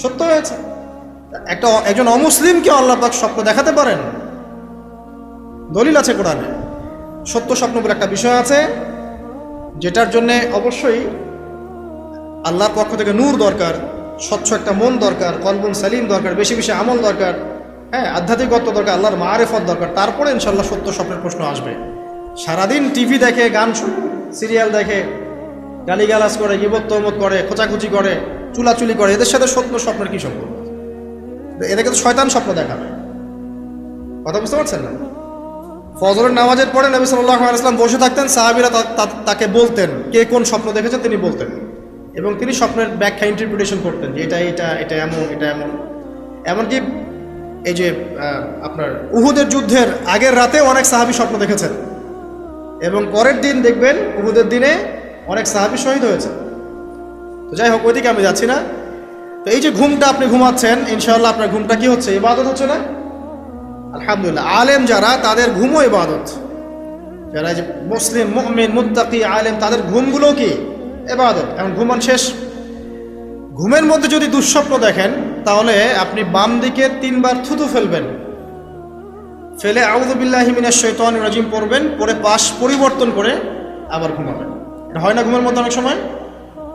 সত্য হয়েছে। একজন অমুসলিমকে আল্লাহ পাক স্বপ্ন দেখাতে পারেন, দলিল আছে কোরআনে। সত্য স্বপ্ন বলে একটা বিষয় আছে, যেটার জন্যে অবশ্যই আল্লাহর পক্ষ থেকে নূর দরকার, স্বচ্ছ একটা মন দরকার, কলবুন সালিম দরকার, বেশি বেশি আমল দরকার, হ্যাঁ, আধ্যাত্মিকত্ব দরকার, আল্লাহর মারিফত দরকার। তারপরে ইনশাল্লাহ সত্য স্বপ্নের প্রশ্ন আসবে। সারাদিন টিভি দেখে, গান সিরিয়াল দেখে, গালিগালাজ করে, গীবত তহমত করে, খোঁচাখুচি করে, চুলাচুলি করে, এদের সাথে সত্য স্বপ্নের কি সম্পর্ক? এদেরকে তো শয়তান স্বপ্ন দেখাবে। কথা বুঝতে পারছেন না? ফজরের নামাজের পরে নবী সাল্লাল্লাহু আলাইহি ওয়াসাল্লাম বসে থাকতেন, সাহাবীরা তাকে বলতেন কে কোন স্বপ্ন দেখেছেন, তিনি বলতেন, এবং তিনি স্বপ্নের ব্যাখ্যা ইন্টারপ্রিটেশন করতেন যে এটা এটা এটা এমন, এটা এমন। এমনকি এই যে আপনার উহুদের যুদ্ধের আগের রাতে অনেক সাহাবী স্বপ্ন দেখেছেন, এবং পরের দিন দেখবেন উহুদের দিনে অনেক সাহাবী শহীদ হয়েছে। তো যাই হোক, ওইদিকে আমি যাচ্ছি না। তো এই যে ঘুমটা আপনি ঘুমাচ্ছেন, ইনশাআল্লাহ আপনার ঘুমটা কি হচ্ছে? ইবাদত হচ্ছে না? আলহামদুলিল্লাহ। আলেম যারা, তাদের ঘুমও ইবাদত। যারা যে মুসলিম, মুমিন, মুত্তাকি, আলেম, তাদের ঘুমগুলো কি ইবাদত। এখন ঘুমান শেষ, ঘুমের মধ্যে যদি দুঃস্বপ্ন দেখেন, তাহলে আপনি বাম দিকে 3 বার থুতু ফেলবেন, ফেলে আউযু বিল্লাহি মিনাশ শাইতানির রাজিম পড়বেন, পরে পাশ পরিবর্তন করে আবার ঘুমাবেন। এটা হয় না ঘুমের মধ্যে অনেক সময়?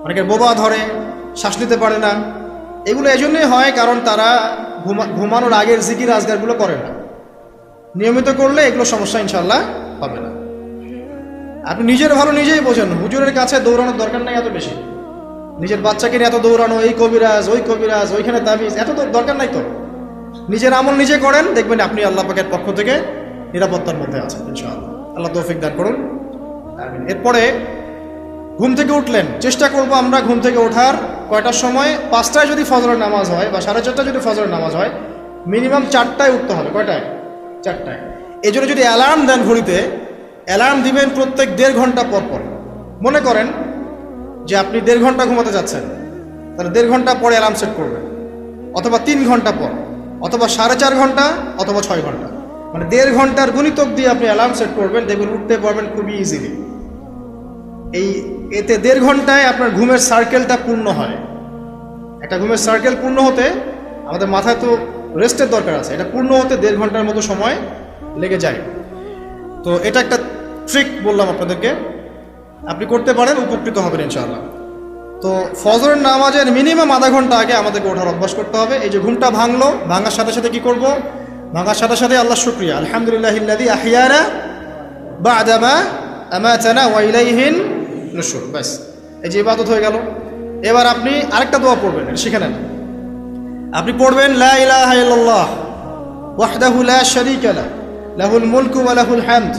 অনেকের বোবা ধরে, শ্বাস নিতে পারে না। এগুলো এজন্যই হয় কারণ তারা ঘুমানোর আগের জিকির আজগারগুলো করে না। নিয়মিত করলে এগুলো সমস্যা ইনশাল্লাহ হবে না। আপনি নিজের ভালো নিজেই বোঝেন, হুজুরের কাছে দৌড়ানোর দরকার নেই এত বেশি। নিজের বাচ্চাকে নিয়ে এত দৌড়ানো, এই কবিরাজ, ওই কবিরাজ, ওইখানে তাবিজ, এত তো দরকার নাই তো। নিজের আমল নিজে করেন, দেখবেন আপনি আল্লাহ পাকের পক্ষ থেকে নিরাপত্তার মধ্যে আছেন ইনশাআল্লাহ। আল্লাহ তৌফিক দান করুন, আমিন। এরপরে ঘুম থেকে উঠলেন, চেষ্টা করব আমরা ঘুম থেকে ওঠার কয়টার সময়? 5টায় যদি ফজরের নামাজ হয় বা 4:30 যদি ফজরের নামাজ হয়, মিনিমাম 4টায় উঠতে হবে। কয়টায়? 4টায়। এই জন্য যদি অ্যালার্ম দেন ঘড়িতে, অ্যালার্ম দিবেন প্রত্যেক 1.5 ঘন্টা পর পর। মনে করেন যে আপনি 1.5 ঘন্টা ঘুমাতে যাচ্ছেন, তাহলে 1.5 ঘন্টা পরে অ্যালার্ম সেট করবেন, অথবা 3 ঘন্টা পর, অথবা 4.5 ঘন্টা, অথবা 6 ঘন্টা। মানে 1.5 ঘন্টার গুণিতক দিয়ে আপনি অ্যালার্ম সেট করবেন, দেখবেন উঠতে পারবেন খুবই ইজিলি। এতে 1.5 ঘন্টায় আপনার ঘুমের সার্কেলটা পূর্ণ হয়। একটা ঘুমের সার্কেল পূর্ণ হতে আমাদের মাথায় তো রেস্টের দরকার আছে, এটা পূর্ণ হতে 1.5 ঘন্টার মতো সময় লেগে যায়। তো এটা একটা ট্রিক বললাম আপনাদেরকে, আপনি করতে পারেন, উপকৃত হবেন ইনশাআল্লাহ। তো ফজরের নামাজের মিনিমাম আধা ঘন্টা আগে আমাদেরকে ওঠার অভ্যাস করতে হবে। এই যে ঘুমটা ভাঙলো, ভাঙার সাথে সাথে কি করব? ভাঙার সাথে সাথে আল্লাহ শুকরিয়া, আলহামদুলিল্লাহিল্লাযী আহইয়ানা বা'দা মা আমাতানা ওয়া ইলাইহিন নুশুর। ব্যাস, এই যে ইবাদত হয়ে গেল। এবার আপনি আরেকটা দোয়া পড়বেন, এটা শিখে নেন। আপনি পড়বেন লা ইলাহা ইল্লাল্লাহ ওয়াহদাহু লা শারীকা লাহু লাহুল মুলকু ওয়া লাহুল হামদ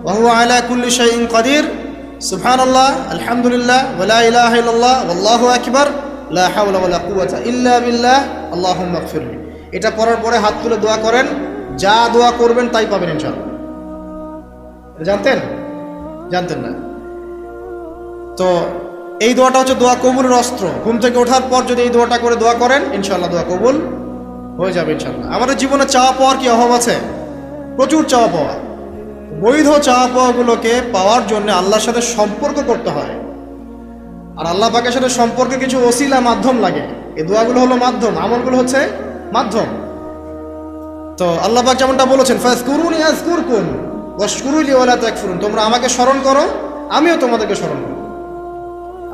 ওয়া হুয়া আলা কুল্লি শাইইন কাদির সুবহানাল্লাহ আলহামদুলিল্লাহ ওয়া লা ইলাহা ইল্লাল্লাহ ওয়াল্লাহু আকবার লা হাওলা ওয়া লা কুওয়াতা ইল্লা বিল্লাহ আল্লাহুম্মা ইগফিরলি। এটা পড়ার পরে হাত তুলে দোয়া করেন, যা দোয়া করবেন তাই পাবেন ইনশাআল্লাহ। জানতেন? জানতেন না? তো এই দোয়াটা হচ্ছে দোয়া কবুলের অস্ত্র। ঘুম থেকে ওঠার পর যদি এই দোয়াটা করে দোয়া করেন ইনশাআল্লাহ দোয়া কবুল হয়ে যাবে ইনশাআল্লাহ। আমাদের জীবনে চাওয়া পাওয়ার কি অভাব আছে? প্রচুর চাওয়া পাওয়া। বৈধ চাওয়া পাওয়াগুলোকে পাওয়ার জন্য আল্লাহর সাথে সম্পর্ক করতে হয়, আর আল্লাহ পাকের সাথে সম্পর্কে কিছু ওসিলা মাধ্যম লাগে। এই দোয়াগুলো হলো মাধ্যম, আমলগুলো হচ্ছে মাধ্যম। তো আল্লাহ পাক যেমনটা বলেছেন ফাজকুরুনি আযকুরকুম ওয়াশকুরুলি ওয়া লা তাকফুরুন, তোমরা আমাকে স্মরণ করো আমিও তোমাদেরকে স্মরণ করব।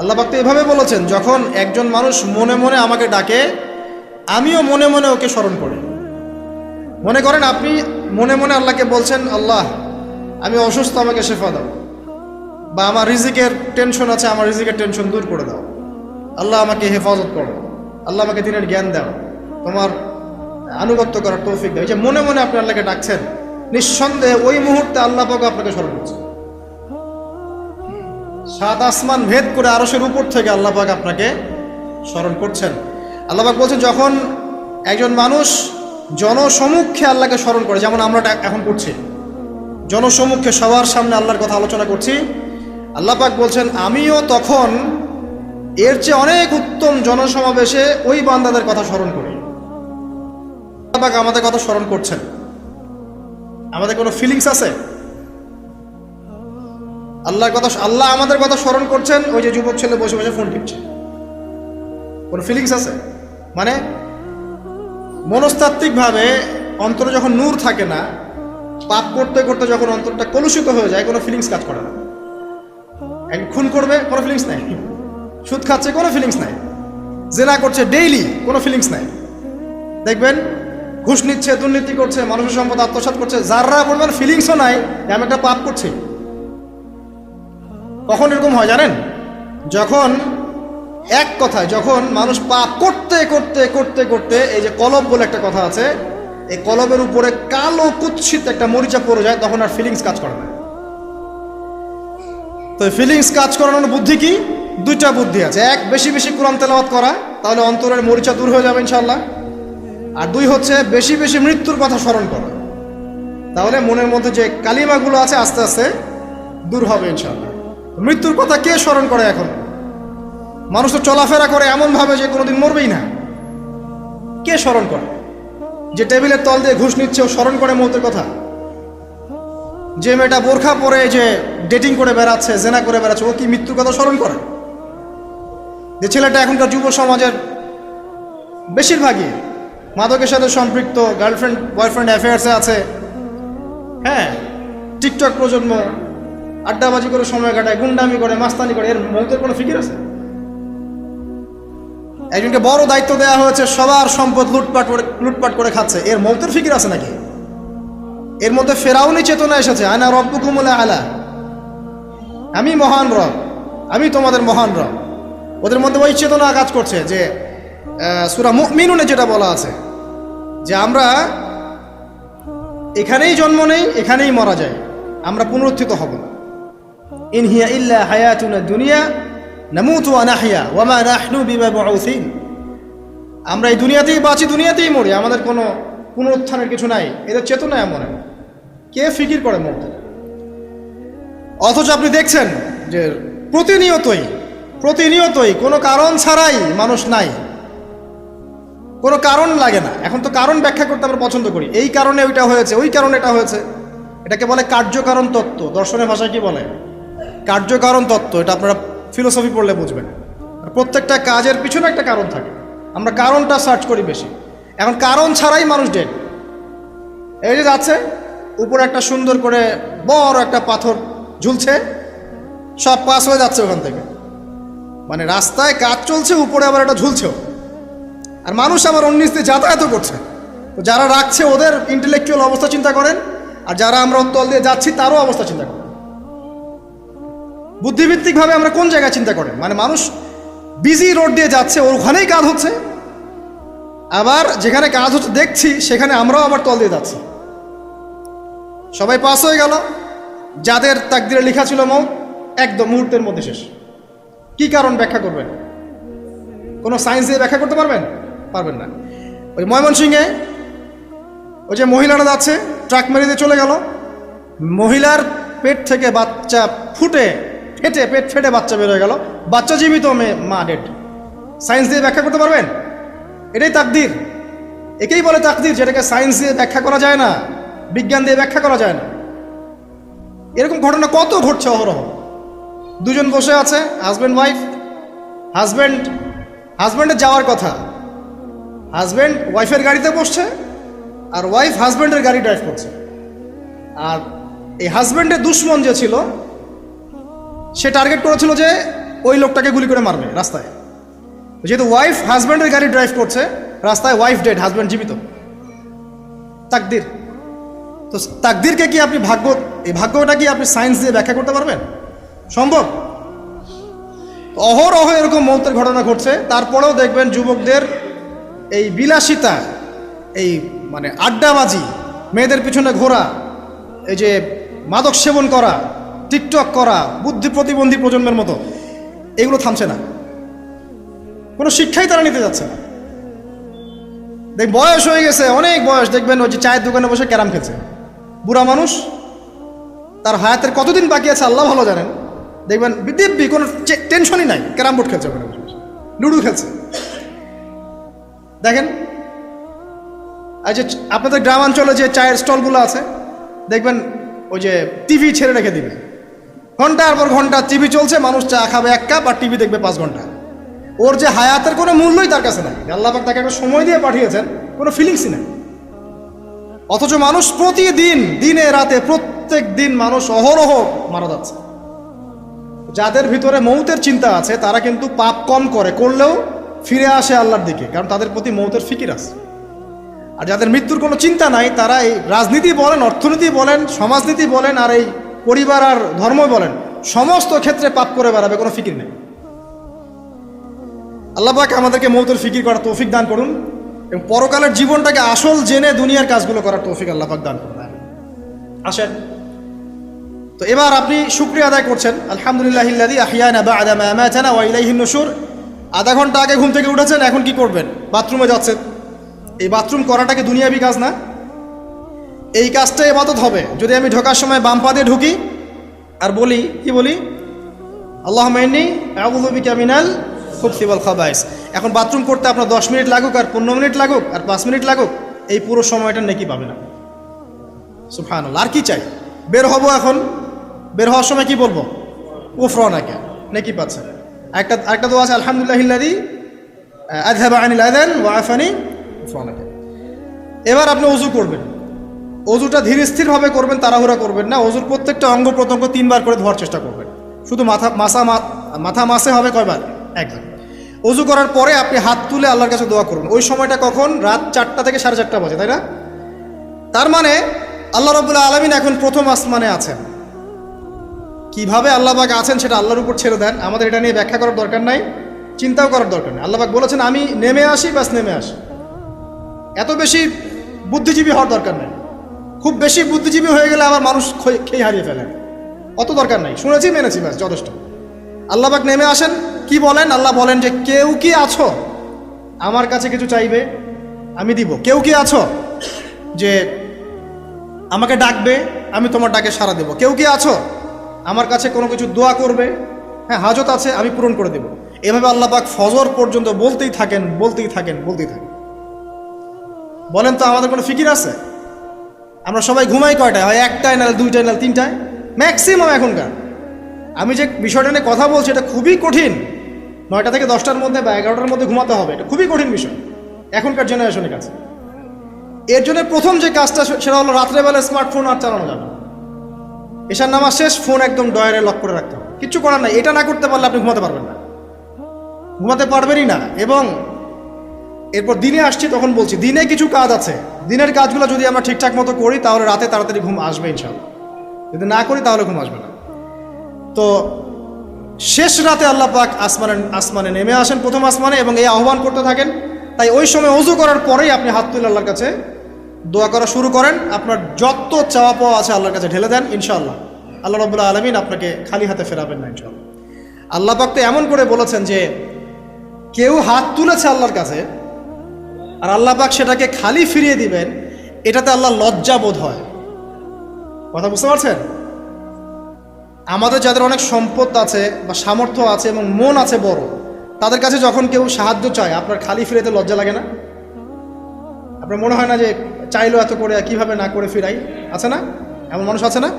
আল্লাহ পাক তো এভাবে বলেছেন, যখন একজন মানুষ মনে মনে আমাকে ডাকে আমিও মনে মনে ওকে স্মরণ করি। মনে করেন আপনি মনে মনে আল্লাহকে বলছেন, আল্লাহ আমি অসুস্থ, আমাকে শেফা দাও, বা আমার রিজিকের টেনশন আছে, আমার রিজিকের টেনশন দূর করে দাও, আল্লাহ আমাকে হেফাজত করো, আল্লাহ আমাকে দিনের জ্ঞান দাও, তোমার আনুগত্য করার তৌফিক দাও। এই যে মনে মনে আপনি আল্লাহকে ডাকছেন, নিঃসন্দেহে ওই মুহূর্তে আল্লাহ পাক আপনাকে স্মরণ করছে। সাত আসমান ভেদ করে আরশের উপর থেকে আল্লাহ পাক আপনাকে স্মরণ করছেন। আল্লাহ পাক বলছেন, যখন একজন মানুষ জনসমক্ষে আল্লাহকে স্মরণ করে, যেমন আমরা এখন করছি, জনসমক্ষে সবার সামনে আল্লাহর কথা আলোচনা করছি, আল্লাহ পাক বলছেন আমিও তখন এর চেয়ে অনেক উত্তম জনসমাবেশে ওই বান্দাদের কথা স্মরণ করি। আল্লাহ পাক আমাদের কথা স্মরণ করছেন। আমাদের কোনো ফিলিংস আছে? আল্লাহ আমাদের কথা স্মরণ করছেন, ওই যে যুবক ছেলে বসে বসে ফোন টিপছে, কোনো ফিলিংস আছে? মানে মনস্তাত্ত্বিকভাবে অন্তরে যখন নূর থাকে না, পাপ করতে করতে যখন অন্তরটা কলুষিত হয়ে যায়, কোনো ফিলিংস কাজ করে না। খুন করবে, কোনো ফিলিংস নাই। সুদ খাচ্ছে, কোনো ফিলিংস নাই। জেনা করছে ডেইলি, কোনো ফিলিংস নাই। দেখবেন ঘুষ নিচ্ছে, দুর্নীতি করছে, মানুষের সম্পদ আত্মসাৎ করছে, যারা বলবেন ফিলিংসও নাই যে আমি একটা পাপ করছি। কখন এরকম হয় জানেন? যখন এক কথায় যখন মানুষ পাপ করতে করতে করতে করতে, এই যে কলব বলে একটা কথা আছে, এই কলবের উপরে কালো কুৎসিত একটা মরিচা পড়ে যায়, তখন আর ফিলিংস কাজ করে না। তো ফিলিংস কাজ করানোর বুদ্ধি কি? দুইটা বুদ্ধি আছে। এক, বেশি বেশি কোরআন তেলাওয়াত করা, তাহলে অন্তরের মরিচা দূর হয়ে যাবে ইনশাআল্লাহ। আর দুই হচ্ছে বেশি বেশি মৃত্যুর কথা স্মরণ করা, তাহলে মনের মধ্যে যে কালিমাগুলো আছে আস্তে আস্তে দূর হবে ইনশাআল্লাহ। মৃত্যুর কথা কে স্মরণ করে এখন? মানুষ তো চলাফেরা করে এমনভাবে যে কোনোদিন মরবেই না। কে স্মরণ করে? যে টেবিলের তল দিয়ে ঘুষ নিচ্ছে ও স্মরণ করে মৌতের কথা? যে মেয়েটা বোরখা পরে যে ডেটিং করে বেড়াচ্ছে, জেনা করে বেড়াচ্ছে, ও কি মৃত্যুর কথা স্মরণ করে? যে ছেলেটা এখনকার যুব সমাজের বেশিরভাগই মাদকের সাথে সম্পৃক্ত, গার্লফ্রেন্ড বয়ফ্রেন্ড অ্যাফেয়ার্সে আছে, হ্যাঁ, টিকটক প্রজন্ম, আড্ডাবাজি করে সময় কাটায়, গুন্ডামি করে, মাস্তানি করে, এর মৌতের কোনো ফিকির আছে? একজনকে বড় দায়িত্ব দেওয়া হয়েছে, সবার সম্পদ লুটপাট করে খাচ্ছে, এর মৌতের ফিকির আছে নাকি? এর মধ্যে ফেরাউনি চেতনা এসেছে, আনা রব্বুকুমুল আলা, আমি মহান রব, আমি তোমাদের মহান রব। ওদের মধ্যে ওই চেতনা কাজ করছে যে সূরা মুমিনুনে যেটা বলা আছে যে আমরা এখানেই জন্ম নেই, এখানেই মারা যায়, আমরা পুনরুত্থিত হব না। ইন হিয়া ইল্লা হায়াতুনা দুনিয়া নামুতু ওয়া নাহইয়া ওয়া মা নাহনু বিমাবউসিন, আমরা এই দুনিয়াতেই বাঁচি, দুনিয়াতেই মরি, আমাদের কোনো পুনরুত্থানের কিছু নাই। এদের চেতনা এমন। কে ফিকির করে মৌতের? অথচ আপনি দেখছেন যে প্রতিনিয়তই কোনো কারণ ছাড়াই মানুষ নাই, কোনো কারণ লাগে না। এখন তো কারণ ব্যাখ্যা করতে আমরা পছন্দ করি, এই কারণে ওইটা হয়েছে, ওই কারণে এটা হয়েছে। এটাকে বলে কার্যকারণ তত্ত্ব। দর্শনের ভাষায় কি বলে? কার্যকারণ তত্ত্ব। এটা আপনারা ফিলোসফি পড়লে বুঝবেন। প্রত্যেকটা কাজের পিছনে একটা কারণ থাকে, আমরা কারণটা সার্চ করি বেশি। এখন কারণ ছাড়াই মানুষ ডেড। এই যে যাচ্ছে, উপরে একটা সুন্দর করে বড় একটা পাথর ঝুলছে, সব পাস হয়ে যাচ্ছে ওখান থেকে। মানে রাস্তায় কাজ চলছে, উপরে আবার একটা ঝুলছেও, আর মানুষ আবার অন্যিস দিয়ে যাতায়াত করছে। তো যারা রাখছে ওদের ইন্টেলেকচুয়াল অবস্থা চিন্তা করেন, আর যারা আমরা তল দিয়ে যাচ্ছি তারও অবস্থা চিন্তা করেন। বুদ্ধিভিত্তিকভাবে আমরা কোন জায়গায় চিন্তা করেন? মানে মানুষ বিজি রোড দিয়ে যাচ্ছে, ওখানেই কাজ হচ্ছে, আবার যেখানে কাজ হচ্ছে দেখছি সেখানে আমরাও আবার তল দিয়ে যাচ্ছি। সবাই পাস হয়ে গেল, যাদের তাকদিরে লেখা ছিল মৌত একদম মুহূর্তের মধ্যে শেষ। কি কারণ ব্যাখ্যা করবেন? কোনো সায়েন্স দিয়ে ব্যাখ্যা করতে পারবেন? পারবেন না। ওই ময়মনসিংহে ওই যে মহিলারা যাচ্ছে, ট্রাক মেরে দিয়ে চলে গেল, মহিলার পেট থেকে বাচ্চা পেট ফেটে বাচ্চা বের হয়ে গেল, বাচ্চা জীবিত, মা ডেড। সায়েন্স দিয়ে ব্যাখ্যা করতে পারবেন? এটাই তাকদির, একেই বলে তাকদির, যেটাকে সায়েন্স দিয়ে ব্যাখ্যা করা যায় না, বিজ্ঞান দিয়ে ব্যাখ্যা করা যায় না। এরকম ঘটনা কত ঘটছে অহরহ। দুজন বসে আছে, হাজব্যান্ড ওয়াইফ, হাজব্যান্ডের যাওয়ার কথা, হাজব্যান্ড ওয়াইফের গাড়িতে বসছে আর ওয়াইফ হাজব্যান্ডের গাড়ি ড্রাইভ করছে। আর এই হাজব্যান্ডের দুশ্মন যে ছিল সে টার্গেট করেছিল যে ওই লোকটাকে গুলি করে মারবে রাস্তায়। যেহেতু ওয়াইফ হাজব্যান্ডের গাড়ি ড্রাইভ করছে, রাস্তায় ওয়াইফ ডেড, হাজব্যান্ড জীবিত। তাকদির। তো তাকদিরকে কি আপনি এই ভাগ্যটা কি আপনি সায়েন্স দিয়ে ব্যাখ্যা করতে পারবেন? সম্ভব? অহরহ এরকম মৌতের ঘটনা ঘটছে। তারপরেও দেখবেন যুবকদের এই বিলাসিতা, এই মানে আড্ডাবাজি, মেয়েদের পিছনে ঘোরা, এই যে মাদক সেবন করা, টিকটক করা, বুদ্ধি প্রতিবন্ধী প্রজন্মের মতো, এগুলো থামছে না। কোনো শিক্ষাই তারা নিতে যাচ্ছে না। বয়স হয়ে গেছে, অনেক বয়স, দেখবেন ওই যে চায়ের দোকানে বসে ক্যারাম খেলছে, বুড়া মানুষ, তার হায়াতের কতদিন বাকি আছে আল্লাহ ভালো জানেন। দেখবেন দিব্যি কোনো টেনশনই নাই, ক্যারাম বোর্ড খেলছে, ওখানে লুডু খেলছে। দেখেন এই যে আপনাদের গ্রামাঞ্চলে যে চায়ের স্টলগুলো আছে, দেখবেন ওই যে টিভি ছেড়ে রেখে দিবে, ঘন্টার পর ঘন্টা টিভি চলছে, মানুষ চা খাবে 1 কাপ আর টিভি দেখবে 5 ঘন্টা। ওর যে হায়াতের কোনো মূল্যই তার কাছে নাই। আল্লাহ পাক তাকে একটা সময় দিয়ে পাঠিয়েছেন, কোনো ফিলিংসই নেই। অথচ মানুষ প্রতিদিন, দিনে রাতে, প্রত্যেক দিন মানুষ অহরহ মারা যাচ্ছে। যাদের ভিতরে মৌতের চিন্তা আছে তারা কিন্তু পাপ কম করলেও ফিরে আসে আল্লাহর দিকে, কারণ তাদের প্রতি মৌতের ফিকির আছে। আর যাদের মৃত্যুর কোনো চিন্তা নাই, তারা এই রাজনীতি বলেন, অর্থনীতি বলেন, সমাজনীতি বলেন, আর এই পরিবার আর ধর্ম বলেন, সমস্ত ক্ষেত্রে পাপ করে বেড়াবে, কোনো ফিকির নেই। আল্লাহ পাক আমাদেরকে মৌতের ফিকির করার তৌফিক দান করুন এবং পরকালের জীবনটাকে আসল জেনে দুনিয়ার কাজগুলো করার তৌফিক আল্লাহ পাক দান করুন। আসেন, তো এবার আপনি শুকরিয়া আদায় করছেন, আলহামদুলিল্লাহিল্লাযী আহইয়ানা বা'দা মা আমাতানা ওয়া ইলাইহিন নুশুর। আধা ঘন্টা আগে ঘুম থেকে উঠেছেন, এখন কি করবেন? বাথরুমে যাচ্ছেন। এই বাথরুম করাটা কি দুনিয়াবি কাজ না? এই কাজটা ইবাদত হবে যদি আমি ঢোকার সময় বাম পা দিয়ে ঢুকি আর বলি, কি বলি? আল্লাহুম্মা ইন্নী আউযু বিকা মিনাল খুবসি ওয়াল খাবাইস। এখন বাথরুম করতে আপনার 10 মিনিট লাগুক আর 15 মিনিট লাগুক আর 5 মিনিট লাগুক, এই পুরো সময়টা নেকি পাবেন না। সুবহানাল্লাহ। আর কি চাই? বের হব, এখন বের হওয়ার সময় কি বলবো? গুফরানাকা, নেকি পাচ্ছেন। একটা দোয়া আছে, আলহামদুলিল্লাহিল্লাযী আযহাবা আনিল আযান ওয়া আফানি গুফরানাকা। এবার আপনি ওযু করবেন। ওযুটা ধীর স্থিরভাবে করবেন, তাড়াহুড়া করবেন না। ওযুর প্রত্যেকটা অঙ্গ প্রত্যঙ্গ 3 বার করে ধোয়ার চেষ্টা করবেন। শুধু মাথা মাসে হবে কয়বার? 1 বার। ওযু করার পরে আপনি হাত তুলে আল্লাহর কাছে দোয়া করবেন। ওই সময়টা কখন? রাত 4টা থেকে 4:30 বাজে, তাই না? তার মানে আল্লাহ রাব্বুল আলামিন এখন প্রথম আসমানে আছেন। কিভাবে আল্লাহ পাক আছেন সেটা আল্লাহর উপর ছেড়ে দেন, আমাদের এটা নিয়ে ব্যাখ্যা করার দরকার নাই, চিন্তাও করার দরকার নেই। আল্লাহ পাক বলেছেন আমি নেমে আসি, বাস নেমে আসি। এত বেশি বুদ্ধিজীবী হওয়ার দরকার নেই। খুব বেশি বুদ্ধিজীবী হয়ে গেলে আবার মানুষ খেয়ে হারিয়ে ফেলে, অত দরকার নাই। শুনেছি, মেনেছি, ব্যাস যথেষ্ট। আল্লাহ পাক নেমে আসেন, কি বলেন? আল্লাহ বলেন যে কেউ কি আছো আমার কাছে কিছু চাইবে, আমি দিব। কেউ কি আছো যে আমাকে ডাকবে, আমি তোমার ডাকে সাড়া দেব। কেউ কি আছো আমার কাছে কোনো কিছু দোয়া করবে, হ্যাঁ হাজত আছে, আমি পূরণ করে দেব। এভাবে আল্লাহ পাক ফজর পর্যন্ত বলতেই থাকেন। বলেন তো আমাদের কোনো ফিকির আছে? আমরা সবাই ঘুমাই কয়টায়? হয় 1টায়, নাহলে 2টায়, নাহলে 3টায়, ম্যাক্সিমাম এখনকার। আমি যে বিষয়টা নিয়ে কথা বলছি এটা খুবই কঠিন। 9টা থেকে 10টার মধ্যে বা 11টার মধ্যে ঘুমাতে হবে, এটা খুবই কঠিন বিষয় এখনকার জেনারেশনের কাছে। এর জন্য প্রথম যে কাজটা সেটা হলো রাত্রেবেলা স্মার্টফোন আর চালানো যাবে। এশার নামাজ শেষ, ফোন একদম ডয়ারে লক করে রাখতে হবে। কিচ্ছু করার নাই। এটা না করতে পারলে আপনি ঘুমাতে পারবেন না, ঘুমাতে পারবেনই না। এবং এরপর দিনে আসছি, তখন বলছি দিনে কিছু কাজ আছে, দিনের কাজগুলো যদি আমরা ঠিকঠাক মতো করি তাহলে রাতে তাড়াতাড়ি ঘুম আসবে ইনশাআল্লাহ। যদি না করি তাহলে ঘুম আসবে না। তো শেষ রাতে আল্লাহ পাক আসমানে নেমে আসেন, প্রথম আসমানে, এবং এই আহ্বান করতে থাকেন। তাই ওই সময় ওযু করার পরেই আপনি হাত তুলে আল্লাহর কাছে দোয়া করা শুরু করেন। আপনার যত চাওয়া পাওয়া আছে আল্লাহর কাছে ঢেলে দেন, ইনশাআল্লাহ আল্লাহ রাব্বুল আলামিন আপনাকে খালি হাতে ফেরাবেন না ইনশাআল্লাহ। আল্লাহ পাক তো এমন করে বলেছেন যে কেউ হাত তুলেছে আল্লাহর কাছে আর আল্লাহ পাক সেটাকে খালি ফিরিয়ে দিবেন, এটাতে আল্লাহ লজ্জা বোধ হয়। কথা বুঝতে পারছেন? আমাদের যাদের অনেক সম্পদ আছে বা সামর্থ্য আছে এবং মন আছে বড়, তাদের কাছে যখন কেউ সাহায্য চায় আপনার খালি ফিরাইতে লজ্জা লাগে না? আপনার মনে হয় না যে চাইলো এত করে কিভাবে না করে ফিরাই? আছে না এমন মানুষ? আছে না?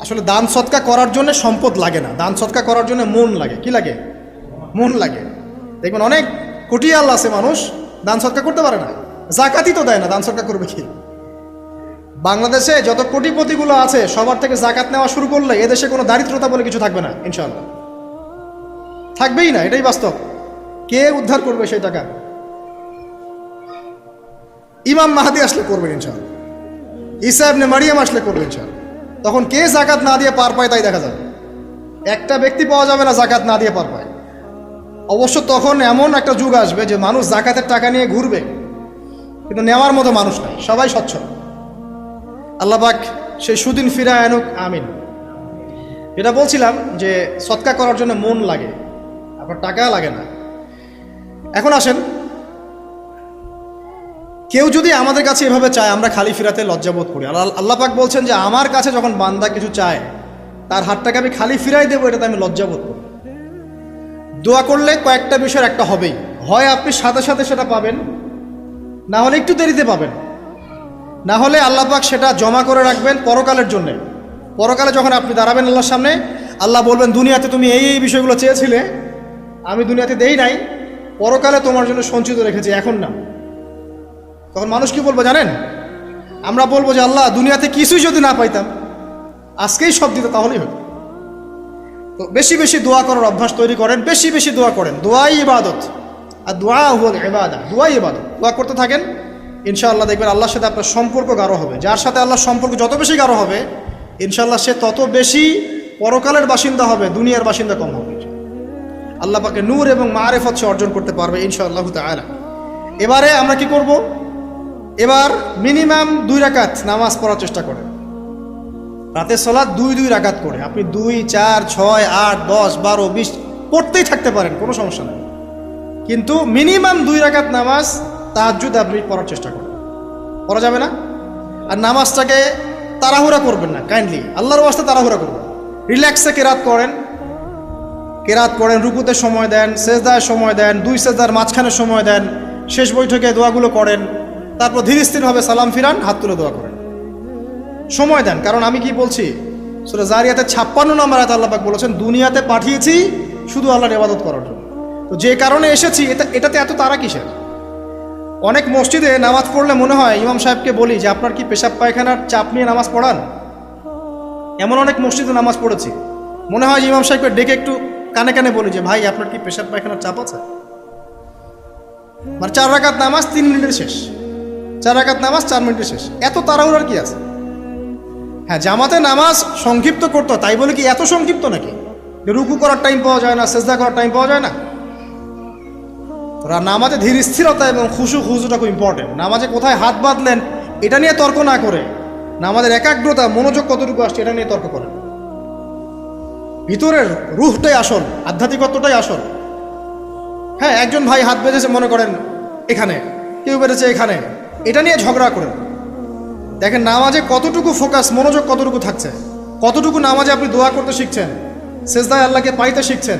আসলে দান সৎকা করার জন্য সম্পদ লাগে না, দান সৎকা করার জন্য মন লাগে। কি লাগে? মন লাগে। দেখবেন অনেক কোটিয়াল আছে মানুষ, দান সৎকা করতে পারে না, জাকাতই তো দেয় না, দান সৎকা করবে কি? বাংলাদেশে যত কোটিপতিগুলো আছে সবার থেকে জাকাত নেওয়া শুরু করলে এদেশে কোনো দারিদ্রতা বলে কিছু থাকবে না ইনশাআল্লাহ, থাকবেই না, এটাই বাস্তব। কে উদ্ধার করবে সেই টাকা? ইমাম মাহাদি আসলে করবেন ইনশাআল্লাহ, ঈসা ইবনে মারিয়াম আসলে করবেন ইনশাআল্লাহ। তখন কে জাকাত না দিয়ে পার পায় তাই দেখা যাবে। একটা ব্যক্তি পাওয়া যাবে না জাকাত না দিয়ে পার পায়। অবশ্য তখন এমন একটা যুগ আসবে যে মানুষ জাকাতের টাকা নিয়ে ঘুরবে, কিন্তু নেওয়ার মতো মানুষ নাই, সবাই সচ্ছল। আল্লাহ পাক সেই সুদিন ফিরা আনুক, আমিন। এটা বলছিলাম যে সৎকা করার জন্য মন লাগে, আপনার টাকা লাগে না। এখন আসেন, কেউ যদি আমাদের কাছে এভাবে চায় আমরা খালি ফিরাতে লজ্জাবোধ করি। আল্লাহ পাক বলছেন যে আমার কাছে যখন বান্দা কিছু চায় তার হাতটাকে আমি খালি ফিরাই দেবো, এটাতে আমি লজ্জাবোধ করি। দোয়া করলে কয়েকটা বিষয়ের একটা হবেই, হয় আপনি সাথে সাথে সেটা পাবেন, না হলে একটু দেরিতে পাবেন, না হলে আল্লাহ পাক সেটা জমা করে রাখবেন পরকালের জন্য। পরকালে যখন আপনি দাঁড়াবেন আল্লাহর সামনে, আল্লাহ বলবেন দুনিয়াতে তুমি এই এই বিষয়গুলো চেয়েছিলে, আমি দুনিয়াতে দেই নাই, পরকালে তোমার জন্য সঞ্চিত রেখেছি, এখন না। তখন মানুষ কি বলবো জানেন? আমরা বলবো যে আল্লাহ দুনিয়াতে কিছুই যদি না পাইতাম, আজকেই সব দিত তাহলেই হতো। তো বেশি বেশি দোয়া করার অভ্যাস তৈরি করেন, বেশি বেশি দোয়া করেন। দোয়াই ইবাদত, আর দোয়া হুয়াল ইবাদা, দোয়াই ইবাদত। দোয়া করতে থাকেন, ইনশাআল্লাহ দেখবেন আল্লাহর সাথে আপনার সম্পর্ক গাঢ় হবে। যার সাথে আল্লাহর সম্পর্ক যত বেশি গাঢ় হবে, ইনশাআল্লাহ সে তত বেশি পরকালের বাসিন্দা হবে, দুনিয়ার বাসিন্দা কম হবে। আল্লাহ পাকে নূর এবং মারিফত সে অর্জন করতে পারবে ইনশাআল্লাহ তাআলা। এবারে আমরা কি করব? এবার মিনিমাম 2 রাকাত নামাজ পড়ার চেষ্টা করেন। রাতের সালাত 2 রাকাত করে আপনি 2, 4, 6, 8, 10, 12, 20 পড়তেই থাকতে পারেন, কোনো সমস্যা নেই। কিন্তু মিনিমাম 2 রাকাত নামাজ তাহাজ্জুদ আপনি পড়ার চেষ্টা করেন। পড়া যাবে না? আর নামাজটাকে তাড়াহুড়া করবেন না, কাইন্ডলি আল্লাহর ওয়াস্তে তাড়াহুড়া করবেন। রিল্যাক্সে কেরাত করেন, কেরাত পড়েন, রুকুতে সময় দেন, সেজদায় সময় দেন, 2 সেজদার মাঝখানে সময় দেন, শেষ বৈঠকে দোয়াগুলো করেন, তারপর ধীর স্থিরভাবে সালাম ফিরান, হাত তুলে দোয়া করেন, সময় দেন। কারণ আমি কি বলছি, সূরা জারিয়াতে 56 নম্বর আয়াতে আল্লাহ পাক বলেছেন দুনিয়াতে পাঠিয়েছি শুধু আল্লাহর ইবাদত করার জন্য। তো যে কারণে এসেছি এটাতে এত তাড়া কিসের? অনেক মসজিদে নামাজ পড়লে মনে হয় ইমাম সাহেবকে বলি যে আপনার কি পেশাব পায়খানার চাপ নিয়ে নামাজ পড়ান? এমন অনেক মসজিদে নামাজ পড়েছি, মনে হয় ইমাম সাহেবকে ডেকে একটু কানে কানে বলি যে ভাই আপনার কি পেশাব পায়খানার চাপ আছে? মানে 4 রাকাত নামাজ 3 মিনিটের শেষ, 4 রাকাত নামাজ 4 মিনিটের শেষ, এত তাড়াহুড়ার কি আছে? হ্যাঁ, জামাতে নামাজ সংক্ষিপ্ত করতে, তাই বলে কি এত সংক্ষিপ্ত নাকি রুকু করার টাইম পাওয়া যায় না, সেজদা করার টাইম পাওয়া যায় না? নামাজে ধীর স্থিরতা এবং খুশুটা খুব ইম্পর্টেন্ট। নামাজে কোথায় হাত বাঁধলেন এটা নিয়ে তর্ক না করে নামাজের একাগ্রতা, মনোযোগ কতটুকু আসছে এটা নিয়ে তর্ক করেন। ভিতরের রুহটাই আসল, আধ্যাত্মিকত্বটাই আসল। হ্যাঁ, একজন ভাই হাত বেঁধেছে মনে করেন এখানে, কেউ বেঁধেছে এখানে, এটা নিয়ে ঝগড়া করেন। দেখেন নামাজে কতটুকু ফোকাস, মনোযোগ কতটুকু থাকছে, কতটুকু নামাজে আপনি দোয়া করতে শিখছেন, সেজদায় আল্লাহকে পাইতে শিখছেন।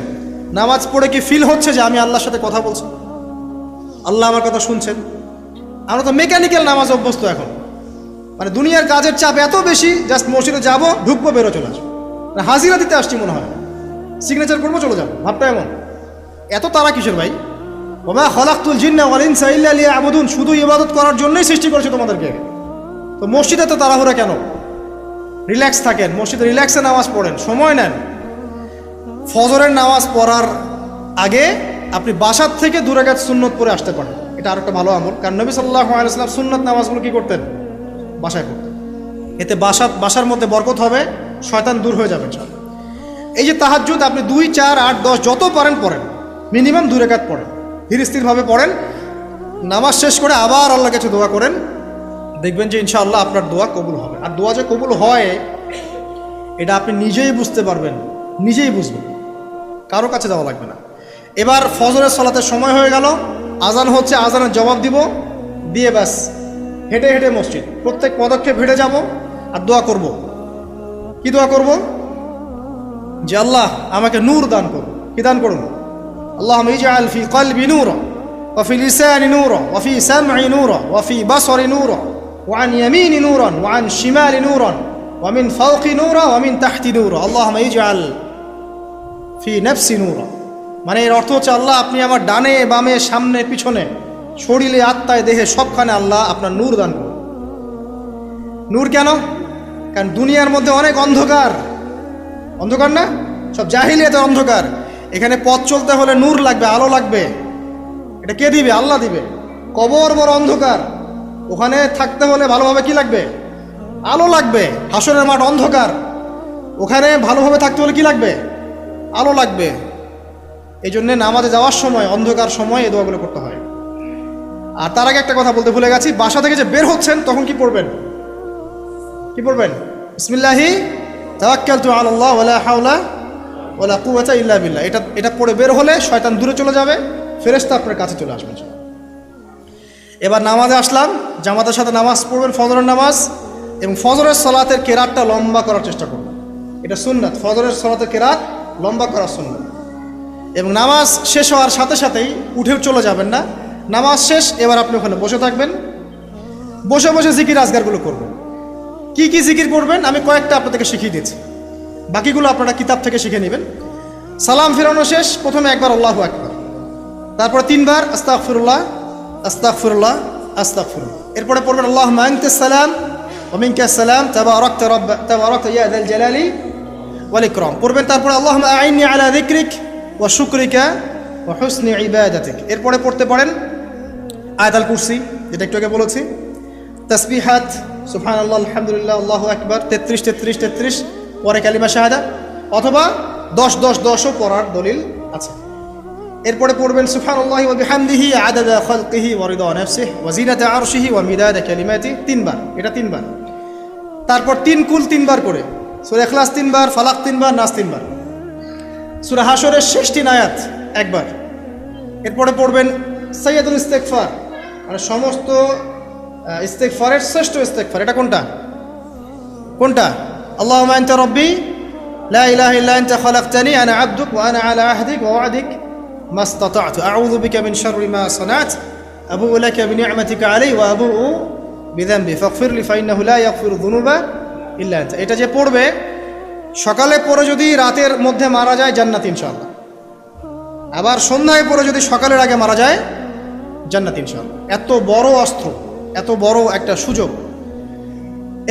নামাজ পড়ে কি ফিল হচ্ছে যে আমি আল্লাহর সাথে কথা বলছি, আল্লাহ আমার কথা শুনছেন? আমরা তো মেকানিক্যাল নামাজ অভ্যস্ত এখন, মানে দুনিয়ার কাজের চাপ এত বেশি, জাস্ট মসজিদে যাবো, ঢুকবো, বেরো, চলে আসবো, হাজিরা দিতে আসছি মনে হয়, সিগনেচার করবো, চলে যাবো, ভাবটা এমন। এত তারা কিসের ভাই? ওমা খালাকতুল জিন্না ওয়াল ইনসা ইল্লা লিয়াবুদুন, শুধু ইবাদত করার জন্যই সৃষ্টি করেছে তোমাদেরকে। তো মসজিদে তো তাড়াহুড়া কেন? রিল্যাক্স থাকেন, মসজিদে রিল্যাক্সে নামাজ পড়েন, সময় নেন। ফজরের নামাজ পড়ার আগে আপনি বাসার থেকে 2 রাকাত সুন্নত পড়ে আসতে পারেন, এটা আর একটা ভালো আমল। কারণ নবী সাল্লাল্লাহু আলাইহি ওয়াসাল্লাম সুন্নত নামাজগুলো কি করতেন? বাসায় পড়তেন। এতে বাসার মধ্যে বরকত হবে, শয়তান দূর হয়ে যাবে। এই যে তাহাজ্জুদ আপনি 2, 4, 8, 10 যত পারেন পড়েন, মিনিমাম 2 রাকাত পড়েন, ধীর স্থিরভাবে পড়েন। নামাজ শেষ করে আবার আল্লাহর কাছে দোয়া করেন, দেখবেন যে ইনশাআল্লাহ আপনার দোয়া কবুল হবে। আর দোয়া যে কবুল হয় এটা আপনি নিজেই বুঝতে পারবেন, নিজেই বুঝবেন, কারো কাছে যাওয়া লাগবে না। এবার ফজরের সালাতের সময় হয়ে গেল, আজান হচ্ছে, আজানের জবাব দিব, দিয়ে ব্যাস হেঁটে হেঁটে মসজিদ, প্রত্যেক পদক্ষেপ হেঁটে যাব আর দোয়া করব। কি দোয়া করব? যে আল্লাহ আমাকে নূর দান করুন। কি দান করুন? আল্লাহুম্মা ইজআল ফি কলবি নূরা ওয়া ফি লিসানি নূরা ওয়া ফি সামঈ নূরা ওয়া ফি বাসরি নূরা ওয়া আন ইয়ামিনি নূরান ওয়া আন শিমালি নূরান ওয়া মিন ফাওকি নূরা ওয়া মিন তাহতি নূরা আল্লাহুম্মা ইজআল ফি নাফসি নূরা। মানে এর অর্থ হচ্ছে আল্লাহ আপনি আমার ডানে বামে সামনে পিছনে শরীরে আত্মায় দেহে সবখানে আল্লাহ আপনার নূর দান করুন। নূর কেন? কারণ দুনিয়ার মধ্যে অনেক অন্ধকার, অন্ধকার না, সব জাহিলিয়াতের অন্ধকার। এখানে পথ চলতে হলে নূর লাগবে, আলো লাগবে। এটা কে দিবে? আল্লাহ দিবে। কবর বড় অন্ধকার, ওখানে থাকতে হলে ভালোভাবে কি লাগবে? আলো লাগবে। হাসরের মাঠ অন্ধকার, ওখানে ভালোভাবে থাকতে হলে কি লাগবে? আলো লাগবে। এই জন্যে নামাজে যাওয়ার সময় অন্ধকার সময় এই দোয়াগুলো করতে হয়। আর তার আগে একটা কথা বলতে ভুলে গেছি, বাসা থেকে যে বের হচ্ছেন তখন কি পড়বেন? কি পড়বেন? বিসমিল্লাহি তাওয়াক্কালতু আলাল্লাহ ওয়ালা হাওলা ওয়ালা কুওয়াতা ইল্লা বিল্লাহ। এটা পড়ে বের হলে শয়তান দূরে চলে যাবে, ফেরেশতা আপনার কাছে চলে আসবে। এবার নামাজে আসলাম, জামাতের সাথে নামাজ পড়বেন, ফজরের নামাজ, এবং ফজরের সালাতের কেরাতটা লম্বা করার চেষ্টা করবেন। এটা সুন্নাত, ফজরের সালাতের কেরাত লম্বা করা সুন্নাত। এবং নামাজ শেষ হওয়ার সাথে সাথেই উঠেও চলে যাবেন না। নামাজ শেষ, এবার আপনি ওখানে বসে থাকবেন, বসে বসে জিকির আজগারগুলো করবেন। কি কি জিকির করবেন আমি কয়েকটা আপনাদেরকে শিখিয়ে দিচ্ছি, বাকিগুলো আপনারা কিতাব থেকে শিখে নেবেন। সালাম ফেরানো শেষ, প্রথমে একবার আল্লাহু আকবার, তারপর 3 বার আস্তাগফিরুল্লাহ আস্তাগফিরুল্লাহ আস্তাগফিরুল্লাহ। এরপরে পড়বেন আল্লাহুম্মা আনতাস সালাম ওয়া মিনকাস সালাম তাবারাকতা ইয়া যাল জালালি ওয়াল ইকরাম পড়বেন। তারপরে আল্লাহুম্মা আইন্নি আলা যিকরিক ওয়া শুকরিকা ওয়া হুসনি ইবাদাতিক। এরপরে পড়তে পারেন আয়াতুল কুরসি, যেটা একটু আগে বলেছি, তাসবিহাত সুবহানাল্লাহ আলহামদুলিল্লাহ আল্লাহু আকবার 33 33 33, পরে কালিমা শাহাদা, অথবা 10 10 10ও পড়ার দলিল আছে। এরপরে পড়বেন সুবহানাল্লাহি ওয়া বিহামদিহি আদাদা খালকিহি ওয়া রিদা নাফসিহি ওয়া জিনাতা আরশিহি ওয়া মিদাদা কালিমাতিহি 3 বার, এটা 3 বার। তারপর 3 কুল 3 বার করে, সূরা ইখলাস 3 বার, ফালাক 3 বার, নাস 3 বার, সূরা হাশরের শেষ 3 আয়াত একবার। এরপরে পড়বেন সাইয়্যিদুল ইস্তিগফার, মানে সমস্ত ইস্তিগফারের শ্রেষ্ঠ ইস্তিগফার। এটা কোনটা? কোনটা? আল্লাহুম্মা আনতা রাব্বি লা ইলাহা ইল্লা আনতা খালাকতানি আনা আবদুক ওয়া আনা আলা আহদিক ওয়া ওয়া'দিক মাসতাতা'তু আউযু বিকা মিন শাররি মা সানা'ত আবু'ু লাকা বিনি'মাতিকা আলাইয়া ওয়া আবু'ু বিযামবি ফাগফিরলি ফাইন্নাহু লা ইয়াগফিরু যুনুবা ইল্লা আনতা। এটা যে পড়বে সকালে পড়ে যদি রাতের মধ্যে মারা যায় জান্নাত ইনশাআল্লাহ, আবার সন্ধ্যায় পড়ে যদি সকালের আগে মারা যায় জান্নাত ইনশাআল্লাহ। এত বড় অস্ত্র, এত বড় একটা সুযোগ।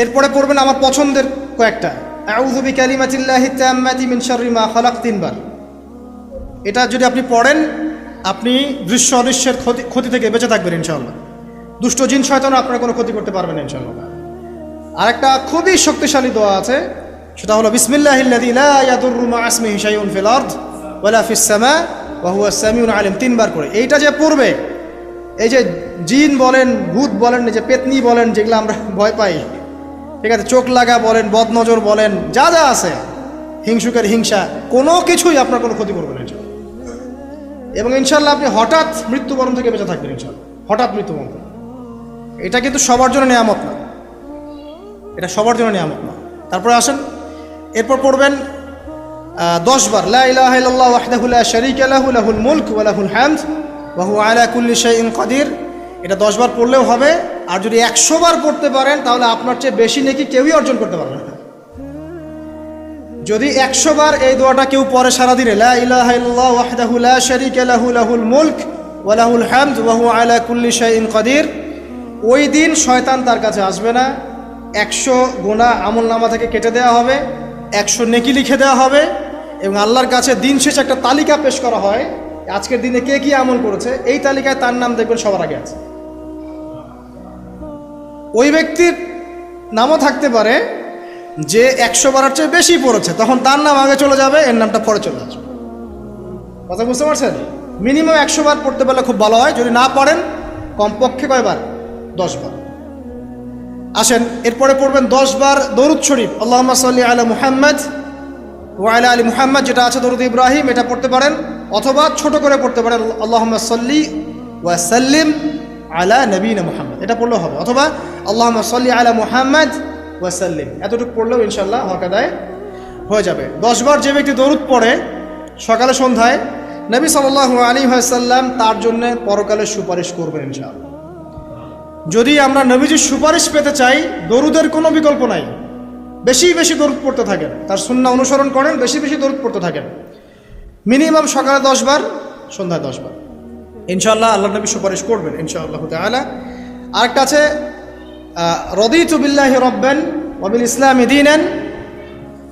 এরপরে পড়বেন আমার পছন্দের কয়েকটা, আউযু বিকালিমাতিল্লাহি তাম্মাতি মিন শাররি মা খালাক 3 বার। এটা যদি আপনি পড়েন আপনি দৃশ্য অদৃশ্যের ক্ষতি থেকে বেঁচে থাকবেন ইনশাআল্লাহ। দুষ্ট জিন শয়তান আপনার কোনো ক্ষতি করতে পারবে না ইনশাআল্লাহ। আরেকটা খুবই শক্তিশালী দোয়া আছে, সেটা হলো বিসমিল্লাহিল্লাযী লা ইয়াদুররু মা ইসমিহি শাইউন ফিল আরদ ওয়ালা ফিস সামা ওয়া হুয়াস সামিউল আলিম 3 বার করে। এইটা যে পড়বে, এই যে জিন বলেন, ভূত বলেন, যে পেতনি বলেন, যেগুলো আমরা ভয় পাই, ঠিক আছে, চোখ লাগা বলেন, বদনজর বলেন, যা যা আছে, হিংসুকের হিংসা, কোনো কিছুই আপনার কোনো ক্ষতি করবে না ইনশাআল্লাহ। এবং ইনশাআল্লাহ আপনি হঠাৎ মৃত্যুবরণ থেকে বেঁচে থাকবেন ইনশাআল্লাহ, হঠাৎ মৃত্যুবরণ। এটা কিন্তু সবার জন্য নিয়ামত না, এটা সবার জন্য নিয়ামত না। তারপরে আসেন, এরপর পড়বেন 10 বার লা ইলাহা ইল্লাল্লাহ ওয়াহদাহু লা শারীকা লাহু লাহুল মুলক ওয়া লাহুল হামদ ওয়া হুয়া আলা কুল্লি শাইইন কাদির। এটা 10 বার পড়লেও হবে। আর যদি 100 বার পড়তে পারেন তাহলে আপনার চেয়ে বেশি নেকি কেউই অর্জন করতে পারবে না। যদি 100 বার এই দোয়াটা কেউ পড়ে সারাদিনে, লা ইলাহা ইল্লাল্লাহ ওয়াহদাহু লা শারীকা লাহু লাহুল মুলক ওয়া লাহুল হামদ ওয়া হুয়া আলা কুল্লি শাইইন কাদির, ওই দিন শয়তান তার কাছে আসবে না। 100 গুনাহ আমলনামা থেকে কেটে দেওয়া হবে, 100 নেকি লিখে দেওয়া হবে, এবং আল্লাহর কাছে দিন শেষে একটা তালিকা পেশ করা হয়, আজকের দিনে কে কি আমল করেছে, এই তালিকায় তার নাম দেখবেন সবার আগে আছে। ওই ব্যক্তির নামও থাকতে পারে, যে 100 বারের চেয়ে বেশি পড়েছে তখন তার নাম আগে চলে যাবে, এর নামটা পরে চলে আসবে। কথা বুঝতে পারছেন? মিনিমাম 100 বার পড়তে পারলে খুব ভালো হয়, যদি না পারেন কমপক্ষে কয়বার? 10 বার। আসেন এরপরে পড়বেন 10 বার দরুদ শরীফ, আল্লাহুম্মা সাল্লি আলা মুহাম্মদ ওয়া আলা আলি মুহাম্মদ, যেটা আছে দরুদ ইব্রাহিম, এটা পড়তে পারেন, অথবা ছোট করে পড়তে পারেন আল্লাহুম্মা সাল্লি ওয়া সাল্লিম আলা নবীনা মুহাম্মদ, এটা পড়লেও হবে, অথবা আল্লাহুম্মা সাল্লি আলা মুহাম্মদ ওয়া সাল্লিম, এতটুকু পড়লেও ইনশাআল্লাহ হক আদায় হয়ে যাবে। 10 বার যে ব্যক্তি দরুদ পড়ে সকালে সন্ধ্যায়, নবী সাল্লাল্লাহু আলাইহি ওয়াসাল্লাম তার জন্য পরকালে সুপারিশ করবেন ইনশাআল্লাহ। যদি আমরা নবীজির সুপারিশ পেতে চাই, দরুদের কোনো বিকল্প নাই, বেশি বেশি দরুদ পড়তে থাকেন, তার সুন্নাহ অনুসরণ করেন, বেশি বেশি দরুদ পড়তে থাকেন, মিনিমাম সকালে 10 বার, সন্ধ্যায় 10 বার, ইনশাআল্লাহ আল্লাহ নবী সুপারিশ করবেন ইনশাআল্লাহ তাআলা। আরেকটা আছে রাদিতু বিল্লাহি রাব্বান ওয়া বিল ইসলামি দীনান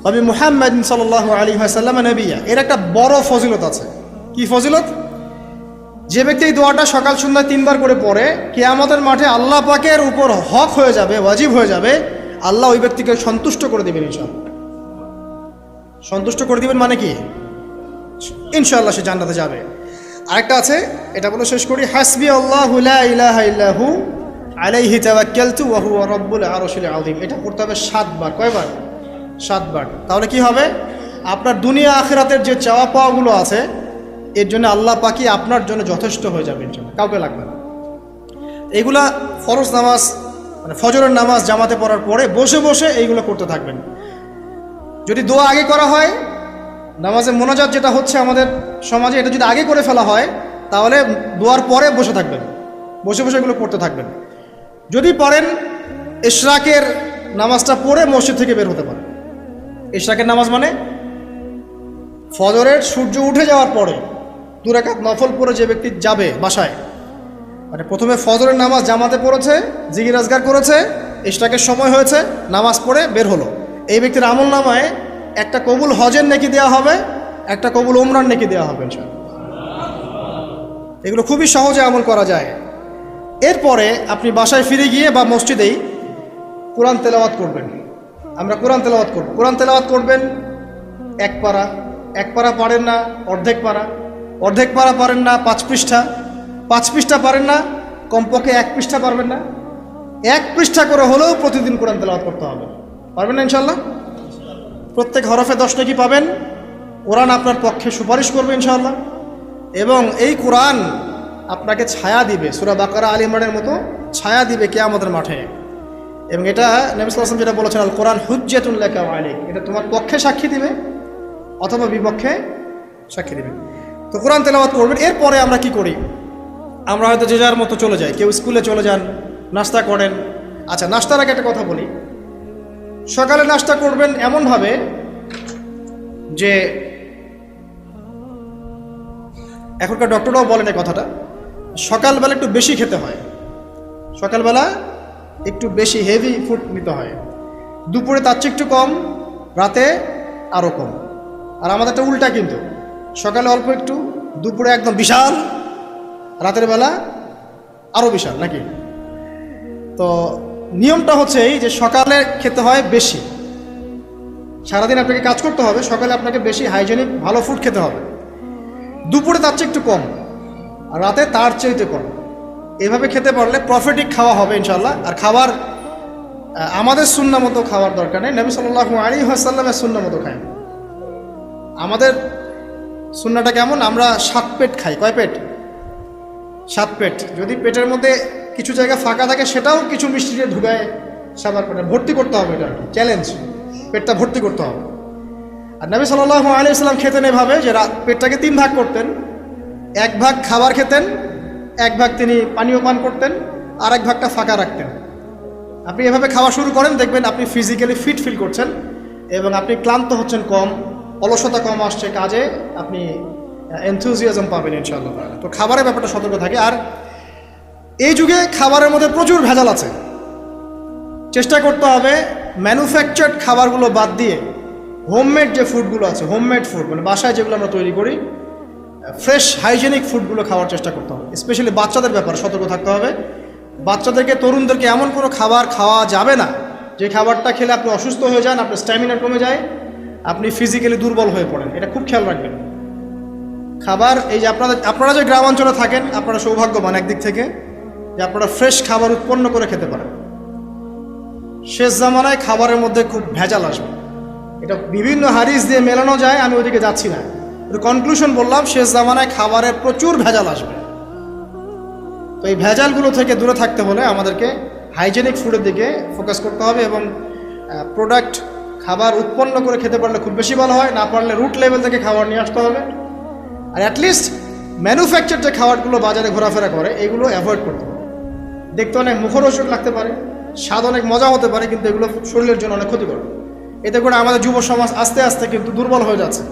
ওয়া বি মুহাম্মাদিন সাল্লাল্লাহু আলাইহি ওয়াসাল্লাম নবিয়্যা, এর একটা বড় ফজিলত আছে। কি ফজিলত? যে ব্যক্তি এই দোয়াটা সকাল সন্ধ্যা 3 বার করে পড়ে, কিয়ামতের মাঠে আল্লাহ পাকের উপর হক হয়ে যাবে, ওয়াজিব হয়ে যাবে, আল্লাহ ওই ব্যক্তিকে সন্তুষ্ট করে দেবেন ইনশাআল্লাহ। সন্তুষ্ট করে দিবেন মানে কি? ইনশাআল্লাহ সে জান্নাতে যাবে। আরেকটা আছে, এটা বলে শেষ করি, হাসবি আল্লাহু লা ইলাহা ইল্লাহু আলাইহি তাওয়াক্কালতু ওয়া হুয়া রাব্বুল আরশিল আযীম, এটা পড়তে হবে 7 বার। কয়বার? 7 বার। তাহলে কি হবে? আপনার দুনিয়া আখিরাতের যে চাওয়া পাওয়াগুলো আছে, এর জন্য আল্লাহ পাকি আপনার জন্য যথেষ্ট হয়ে যাবে ইনশাআল্লাহ, কাউকে লাগবে না। এইগুলা ফরজ নামাজ, মানে ফজরের নামাজ জামাতে পড়ার পরে বসে বসে এইগুলো করতে থাকবেন। যদি দোয়া আগে করা হয়, নামাজে মোনাজাত যেটা হচ্ছে আমাদের সমাজে, এটা যদি আগে করে ফেলা হয়, তাহলে দোয়ার পরে বসে থাকবেন, বসে বসে এগুলো করতে থাকবেন। যদি পারেন ইশরাকের নামাজটা পড়ে মসজিদ থেকে বের হতে পারেন। ইশরাকের নামাজ মানে ফজরের সূর্য উঠে যাওয়ার পরে 2 রাকাত নফল পড়ে যে ব্যক্তি যাবে বাসায়, মানে প্রথমে ফজরের নামাজ জামাতে পড়েছে, জিকির আজগার করেছে, ইশরাকের সময় হয়েছে, নামাজ পড়ে বের হলো, এই ব্যক্তির আমল নামায় একটা কবুল হজের নেকি দেওয়া হবে, একটা কবুল উমরার নেকি দেওয়া হবে ইনশাআল্লাহ। এগুলো খুবই সহজে আমল করা যায়। এরপরে আপনি বাসায় ফিরে গিয়ে বা মসজিদেই কোরআন তেলাওয়াত করবেন। আমরা কোরআন তেলাওয়াত করব। কোরআন তেলাওয়াত করবেন 1 পারা, 1 পারা পারেন না অর্ধেক পারা, অর্ধেক পারা পারেন না 5 পৃষ্ঠা, 5 পৃষ্ঠা পারেন না কমপক্ষে 1 পৃষ্ঠা পারবেন না, 1 পৃষ্ঠা করে হলেও প্রতিদিন কোরআন তেলাওয়াত করতে হবে। পারবেন না ইনশাআল্লাহ? প্রত্যেক হরফে 10 নেকি পাবেন। কোরআন আপনার পক্ষে সুপারিশ করবে ইনশাআল্লাহ, এবং এই কোরআন আপনাকে ছায়া দিবে, সূরা বাকারা আলী ইমরানের মতো ছায়া দিবে কিয়ামতের মাঠে। এবং এটা নবী সাল্লাল্লাহু আলাইহি ওয়াসাল্লাম যেটা বলেছেন, আল কোরআন হুজ্জাতুন লাকা ওয়া আলাইক, এটা তোমার পক্ষে সাক্ষী দিবে অথবা বিপক্ষে সাক্ষী দিবে। তো কোরআন তেলাওয়াত করবেন। এরপরে আমরা কি করি? আমরা হয়তো যে যার মতো চলে যাই, কেউ স্কুলে চলে যান, নাস্তা করেন। আচ্ছা, নাস্তার আগে একটা কথা বলি, সকালে নাস্তা করবেন এমনভাবে যে, এখনকার ডক্টররাও বলেন এই কথাটা, সকালবেলা একটু বেশি খেতে হয়, সকালবেলা একটু বেশি হেভি ফুড নিতে হয়, দুপুরে তার চেয়ে একটু কম, রাতে আরও কম। আর আমাদেরটা উল্টা, কিন্তু সকালে অল্প একটু, দুপুরে একদম বিশাল, রাতের বেলা আরও বিশাল, নাকি? তো নিয়মটা হচ্ছে এই যে সকালে খেতে হয় বেশি, সারাদিন আপনাকে কাজ করতে হবে, সকালে আপনাকে বেশি হাইজেনিক ভালো ফুড খেতে হবে, দুপুরে তার চেয়ে একটু কম, আর রাতে তার চেয়ে কম। এভাবে খেতে পারলে প্রফিটিক খাওয়া হবে ইনশাআল্লাহ। আর খাবার আমাদের সুন্নাহ মতো খাওয়ার দরকার নেই, নবী সাল্লাল্লাহু আলাইহি ওয়াসাল্লামের সুন্নাহ মতো খাই। আমাদের সুন্নাহটা কেমন? আমরা 7 পেট খাই। কয় পেট? 7 পেট। যদি পেটের মধ্যে কিছু জায়গা ফাঁকা থাকে, সেটাও কিছু মিষ্টি দিয়ে ঢুকায় সাবার পেটে ভর্তি করতে হবে, এটা চ্যালেঞ্জ, পেটটা ভর্তি করতে হবে। আর নবী সাল্লাল্লাহু আলাইহি ওয়াসাল্লাম খেতেন এভাবে যে পেটটাকে 3 ভাগ করতেন, 1 ভাগ খাবার খেতেন, 1 ভাগ তিনি পানীয় পান করতেন, আর 1 ভাগটা ফাঁকা রাখতেন। আপনি এভাবে খাওয়া শুরু করেন, দেখবেন আপনি ফিজিক্যালি ফিট ফিল করছেন এবং আপনি ক্লান্ত হচ্ছেন কম, অলসতা কম আসছে কাজে, আপনি এনথুজিয়াজম পাবেন ইনশাআল্লাহ। তো খাবারের ব্যাপারটা সতর্ক থাকে। আর এই যুগে খাবারের মধ্যে প্রচুর ভেজাল আছে, চেষ্টা করতে হবে ম্যানুফ্যাকচার্ড খাবারগুলো বাদ দিয়ে হোমমেড যে ফুডগুলো আছে, হোমমেড ফুড মানে বাসায় যেগুলো আমরা তৈরি করি, ফ্রেশ হাইজেনিক ফুডগুলো খাওয়ার চেষ্টা করতে হবে। স্পেশালি বাচ্চাদের ব্যাপারে সতর্ক থাকতে হবে। বাচ্চাদেরকে, তরুণদেরকে এমন কোনো খাবার খাওয়া যাবে না যে খাবারটা খেলে আপনি অসুস্থ হয়ে যান, আপনার স্ট্যামিনা কমে যায়, আপনি ফিজিক্যালি দুর্বল হয়ে পড়েন। এটা খুব খেয়াল রাখবেন। খাবার এই যে আপনারা যে গ্রামাঞ্চলে থাকেন, আপনারা সৌভাগ্যবান একদিক থেকে যে আপনারা ফ্রেশ খাবার উৎপন্ন করে খেতে পারেন। শেষ জামানায় খাবারের মধ্যে খুব ভেজাল আসবে, এটা বিভিন্ন হাদিস দিয়ে মেলানো যায়, আমি ওইদিকে যাচ্ছি না। কনক্লুশন বললাম, শেষ জামানায় খাবারের প্রচুর ভেজাল আসবে। তো এই ভেজালগুলো থেকে দূরে থাকতে হলে আমাদেরকে হাইজেনিক ফুডের দিকে ফোকাস করতে হবে এবং প্রোডাক্ট খাবার উৎপন্ন করে খেতে পারলে খুব বেশি ভালো হয়, না পারলে রুট লেভেল থেকে খাবার নিয়ে আসতে হবে। আর অ্যাটলিস্ট ম্যানুফ্যাকচার যে খাবারগুলো বাজারে ঘোরাফেরা করে এগুলো অ্যাভয়েড করতে হবে। দেখতে অনেক মুখরোচক লাগতে পারে, স্বাদ অনেক মজা হতে পারে, কিন্তু এগুলো শরীরের জন্য অনেক ক্ষতিকর। এতে করে আমাদের যুব সমাজ আস্তে আস্তে কিন্তু দুর্বল হয়ে যাচ্ছে।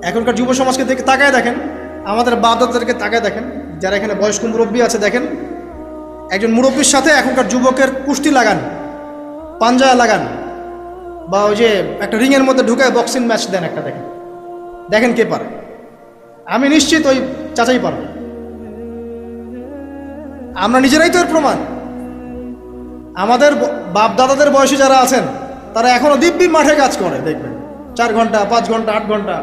এখনকার যুব সমাজকে দেখে তাকায় দেখেন, আমাদের বাপ-দাদাদেরকে তাকায় দেখেন, যারা এখানে বয়স্ক মুরব্বী আছে, দেখেন একজন মুরব্বীর সাথে এখনকার যুবকের কুস্তি লাগান, পাঞ্জা লাগান, বা ওই যে একটা রিংয়ের মধ্যে ঢুকায় বক্সিং ম্যাচ দেন, একটা দেখেন, দেখেন কে পারে। আমি নিশ্চিত ওই চাচাই পারবে। আমরা নিজেরাই তো এর প্রমাণ। আমাদের বাপ দাদাদের বয়সী যারা আছেন তারা এখনো দিব্যি মাঠে কাজ করে, দেখবেন 4 ঘন্টা 5 ঘন্টা 8 ঘন্টা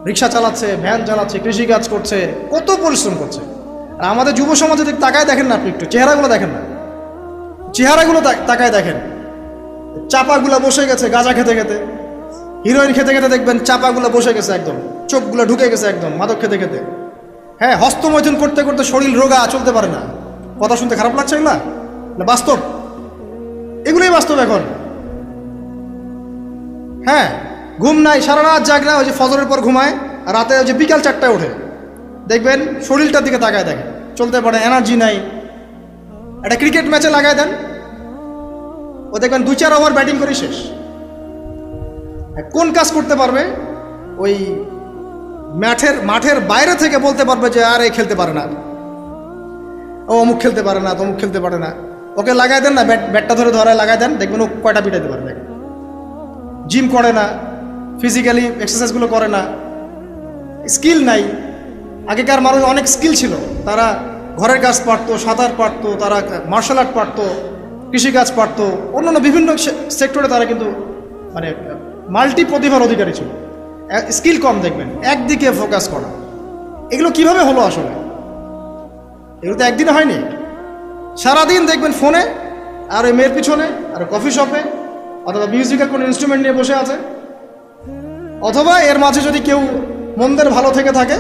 রিক্সা চালাচ্ছে, ভ্যান চালাচ্ছে, কৃষি কাজ করছে, কত পরিশ্রম করছে। আর আমাদের যুব সমাজে তাকায় দেখেন না, আপনি একটু চেহারাগুলো দেখেন না, চেহারাগুলো তাকায় দেখেন, চাপাগুলো বসে গেছে গাঁজা খেতে খেতে, হিরোইন খেতে খেতে দেখবেন চাপাগুলো বসে গেছে একদম, চোখগুলো ঢুকে গেছে একদম মাদক খেতে খেতে। হ্যাঁ, হস্তমৈথুন করতে করতে শরীর রোগা, চলতে পারে না। কথা শুনতে খারাপ লাগছে এগুলা, বাস্তব, এগুলোই বাস্তব এখন। হ্যাঁ, ঘুম নাই, সারা রাত জাগনা, ওই যে ফজরের পর ঘুমায়, আর রাতে ওই যে বিকাল 4টায় ওঠে, দেখবেন শরীরটার দিকে তাকায় দেখেন, চলতে পারে, এনার্জি নাই। একটা ক্রিকেট ম্যাচে লাগায় দেন, ও দেখবেন 2-4 ওভার ব্যাটিং করে শেষ। কোন কাজ করতে পারবে? ওই মাঠের বাইরে থেকে বলতে পারবে যে আর এই খেলতে পারে না, ও অমুক খেলতে পারে না, তমুক খেলতে পারে না। ওকে লাগাই দেন না, ব্যাটটা ধরে ধরায় লাগাই দেন, দেখবেন ও কয়টা পিটাইতে পারে। দেখেন, জিম করে না, ফিজিক্যালি এক্সারসাইজগুলো করে না, স্কিল নাই। আগেকার মানুষ অনেক স্কিল ছিল, তারা ঘরের কাজ পারতো, সাঁতার পারতো, তারা মার্শাল আর্ট পারতো, কৃষিকাজ পারতো, অন্যান্য বিভিন্ন সেক্টরে তারা কিন্তু মানে মাল্টি প্রতিভার অধিকারী ছিল। স্কিল কম, দেখবেন একদিকে ফোকাস করা। এগুলো কিভাবে হলো আসলে? এগুলো তো একদিনে হয়নি। সারাদিন দেখবেন ফোনে, আর ওই মেয়ের পিছনে, আর কফি শপে, অথবা মিউজিক্যাল কোনো ইনস্ট্রুমেন্ট নিয়ে বসে আছে, অথবা এর মাঝে যদি কেউ মন্দের ভালো থেকে থাকে,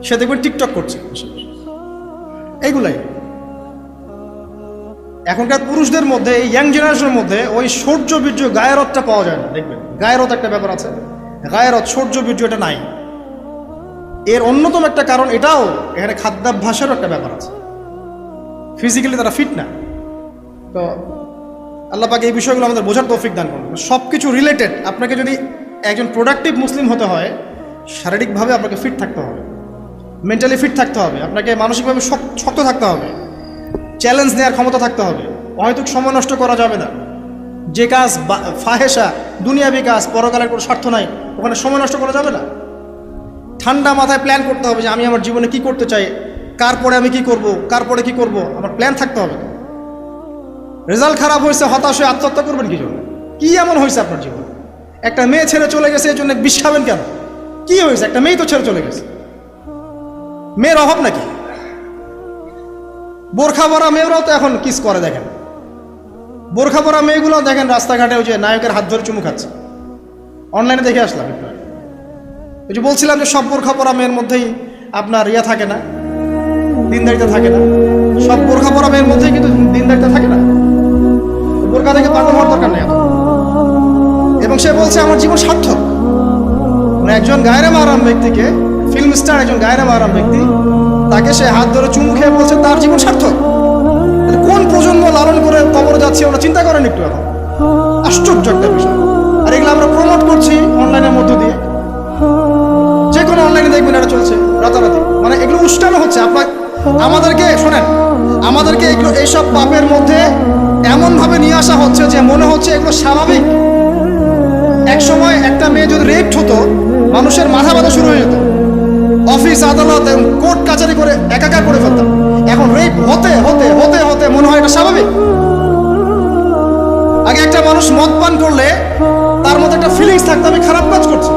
সে দেখবেন টিকটক করছে। এইগুলাই এখনকার পুরুষদের মধ্যে, এই ইয়াং জেনারেশনের মধ্যে ওই শৌর্য বীর্য গায়রতটা পাওয়া যায় না। দেখবেন গায়রত একটা ব্যাপার আছে, গায়রত শৌর্য বীর্য এটা নাই। এর অন্যতম একটা কারণ এটাও, এখানে খাদ্যাভ্যাসেরও একটা ব্যাপার আছে। ফিজিক্যালি তারা ফিট না। তো আল্লাহ পাক এই বিষয়গুলো আমাদের বোঝার তৌফিক দান করুন। সব কিছু রিলেটেড। আপনাকে যদি একজন প্রোডাক্টিভ মুসলিম হতে হয়, শারীরিকভাবে আপনাকে ফিট থাকতে হবে, মেন্টালি ফিট থাকতে হবে, আপনাকে মানসিকভাবে শক্ত থাকতে হবে, চ্যালেঞ্জ নেওয়ার ক্ষমতা থাকতে হবে, হয়তো সময় নষ্ট করা যাবে না। যে কাজ ফাহেসা, দুনিয়াবি কাজ, পরকালের কোনো স্বার্থ নাই, ওখানে সময় নষ্ট করা যাবে না। ঠান্ডা মাথায় প্ল্যান করতে হবে যে আমি আমার জীবনে কি করতে চাই, কার পরে আমি কি করব, কার পরে কি করব, আমার প্ল্যান থাকতে হবে। রেজাল্ট খারাপ হয়েছে, হতাশ হয়ে আত্মহত্যা করবেন কি জন্য? কি এমন হয়েছে আপনার জীবনে? একটা মেয়ে ছেড়ে চলে গেছে, এই জন্য বিষ খাবেন কেন? কি হয়েছে? একটা মেয়ে তো ছেড়ে চলে গেছে, মেয়ের অভাব নাকি? বোরখা পরা মেয়েরাও তো এখন কিস করে, দেখেন বোরখা পরা মেয়েগুলো দেখেন রাস্তাঘাটে ওই যে নায়কের হাত ধরে চুমু খাচ্ছে। অনলাইনে দেখে আসলাম একটু। ওই যে বলছিলাম যে সব বোরখা পরা মেয়ের মধ্যেই আপনার ইয়া থাকে না, দিনদারিতা থাকে না। সব বোরখা পরা মেয়ের মধ্যেই কিন্তু দিনদারিতা থাকে না। বোরখা থেকে পাগল হওয়ার দরকার নেই। এবং সে বলছে আমার জীবন সার্থক। মানে একজন গায়রে মাহরাম ব্যক্তিকে, ফিল্ম স্টার একজন গায়রে মাহরাম ব্যক্তি, তাকে সে হাত ধরে চুমু খেয়ে বলছে তার জীবন সার্থক। কোন প্রজন্ম লালন করে কবরে যাচ্ছে ওরা চিন্তা করেন একটু? এখন আশ্চর্য একটা বিষয়। আর এগুলো আমরা প্রমোট করছি অনলাইনের মধ্য দিয়ে। যে কোনো অনলাইনে দেখবেন এটা চলছে রাতারাতি। মানে এগুলো উষ্টানো হচ্ছে। আমাদেরকে শোনেন, আমাদেরকে এগুলো এইসব পাপের মধ্যে এমনভাবে নিয়ে আসা হচ্ছে যে মনে হচ্ছে এগুলো স্বাভাবিক। এক সময় একটা মেয়ে যদি রেপড হতো, মানুষের মাথা ব্যথা শুরু হয়ে যেত, অফিস আদালত কোর্ট কাচারি করে একাকার করে ফেলতাম। এখন রেপ হতে হতে হতে হতে মনে হয় এটা স্বাভাবিক। মানুষ মদ পান করলে তার মধ্যে একটা ফিলিংস থাকতো আমি খারাপ কাজ করছি।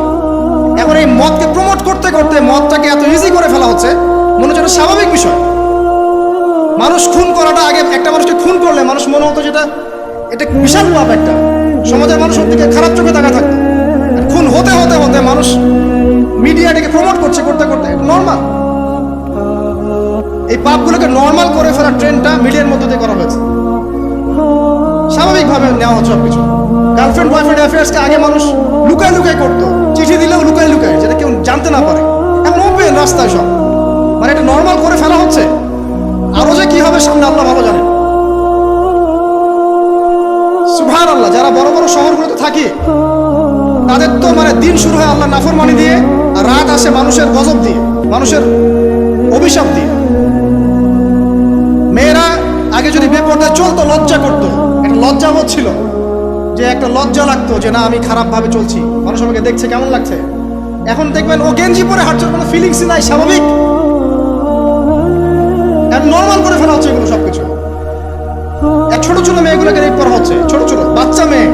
এখন এই মদকে প্রমোট করতে করতে মদটাকে এত ইজি করে ফেলা হচ্ছে, মনে হচ্ছে এটা স্বাভাবিক বিষয়। মানুষ খুন করাটা, আগে একটা মানুষকে খুন করলে মানুষ মনে হতো যেটা এটা বিশাল পাপ, একটা সমাজের মানুষের দিকে খারাপ চোখে তাকা থাকতো। খুন হতে হতে হতে মানুষ মিডিয়াটাকে প্রমোট করছে, করতে করতে নর্মাল, এই পাপগুলোকে নর্মাল করে ফেলার ট্রেন্ডটা মিডিয়ার মধ্যে দিয়ে করা হয়েছে, স্বাভাবিকভাবে নেওয়া হচ্ছে সবকিছু। গার্লফ্রেন্ড বয়ফ্রেন্ড অ্যাফেয়ার্সকে আগে মানুষ লুকায় লুকায় করতো, চিঠি দিলেও লুকায় লুকায়, যেটা কেউ জানতে না পারে। এখন ওপেন রাস্তায় সব, মানে এটা নর্মাল করে ফেলা হচ্ছে। আরো যে কি হবে সামনে আল্লাহ ভালো জানেন। সুবহানাল্লাহ, যারা বড় বড় শহরগুলোতে থাকে তাদের তো মানে দিন শুরু হয় আল্লাহ নাফরমানি দিয়ে, আর রাত আসে মানুষের গজব দিয়ে, মানুষের অভিশাপ দিয়ে। মেয়েরা আগে যদি বেপরদায় চলতো লজ্জা করতো, একটা লজ্জাবোধ ছিল, যে একটা লজ্জা লাগতো যে না আমি খারাপ ভাবে চলছি, মানুষ আমাকে দেখছে কেমন লাগছে। এখন দেখবেন ও গেঞ্জি পরে হাঁটছে, কোনো ফিলিংসই নাই, স্বাভাবিক, নর্মাল করে ফেলা হচ্ছে এগুলো সবকিছু। এক ছোট ছোট মেয়েগুলোকে রেপ করা হচ্ছে, ছোট ছোট বাচ্চা মেয়ে,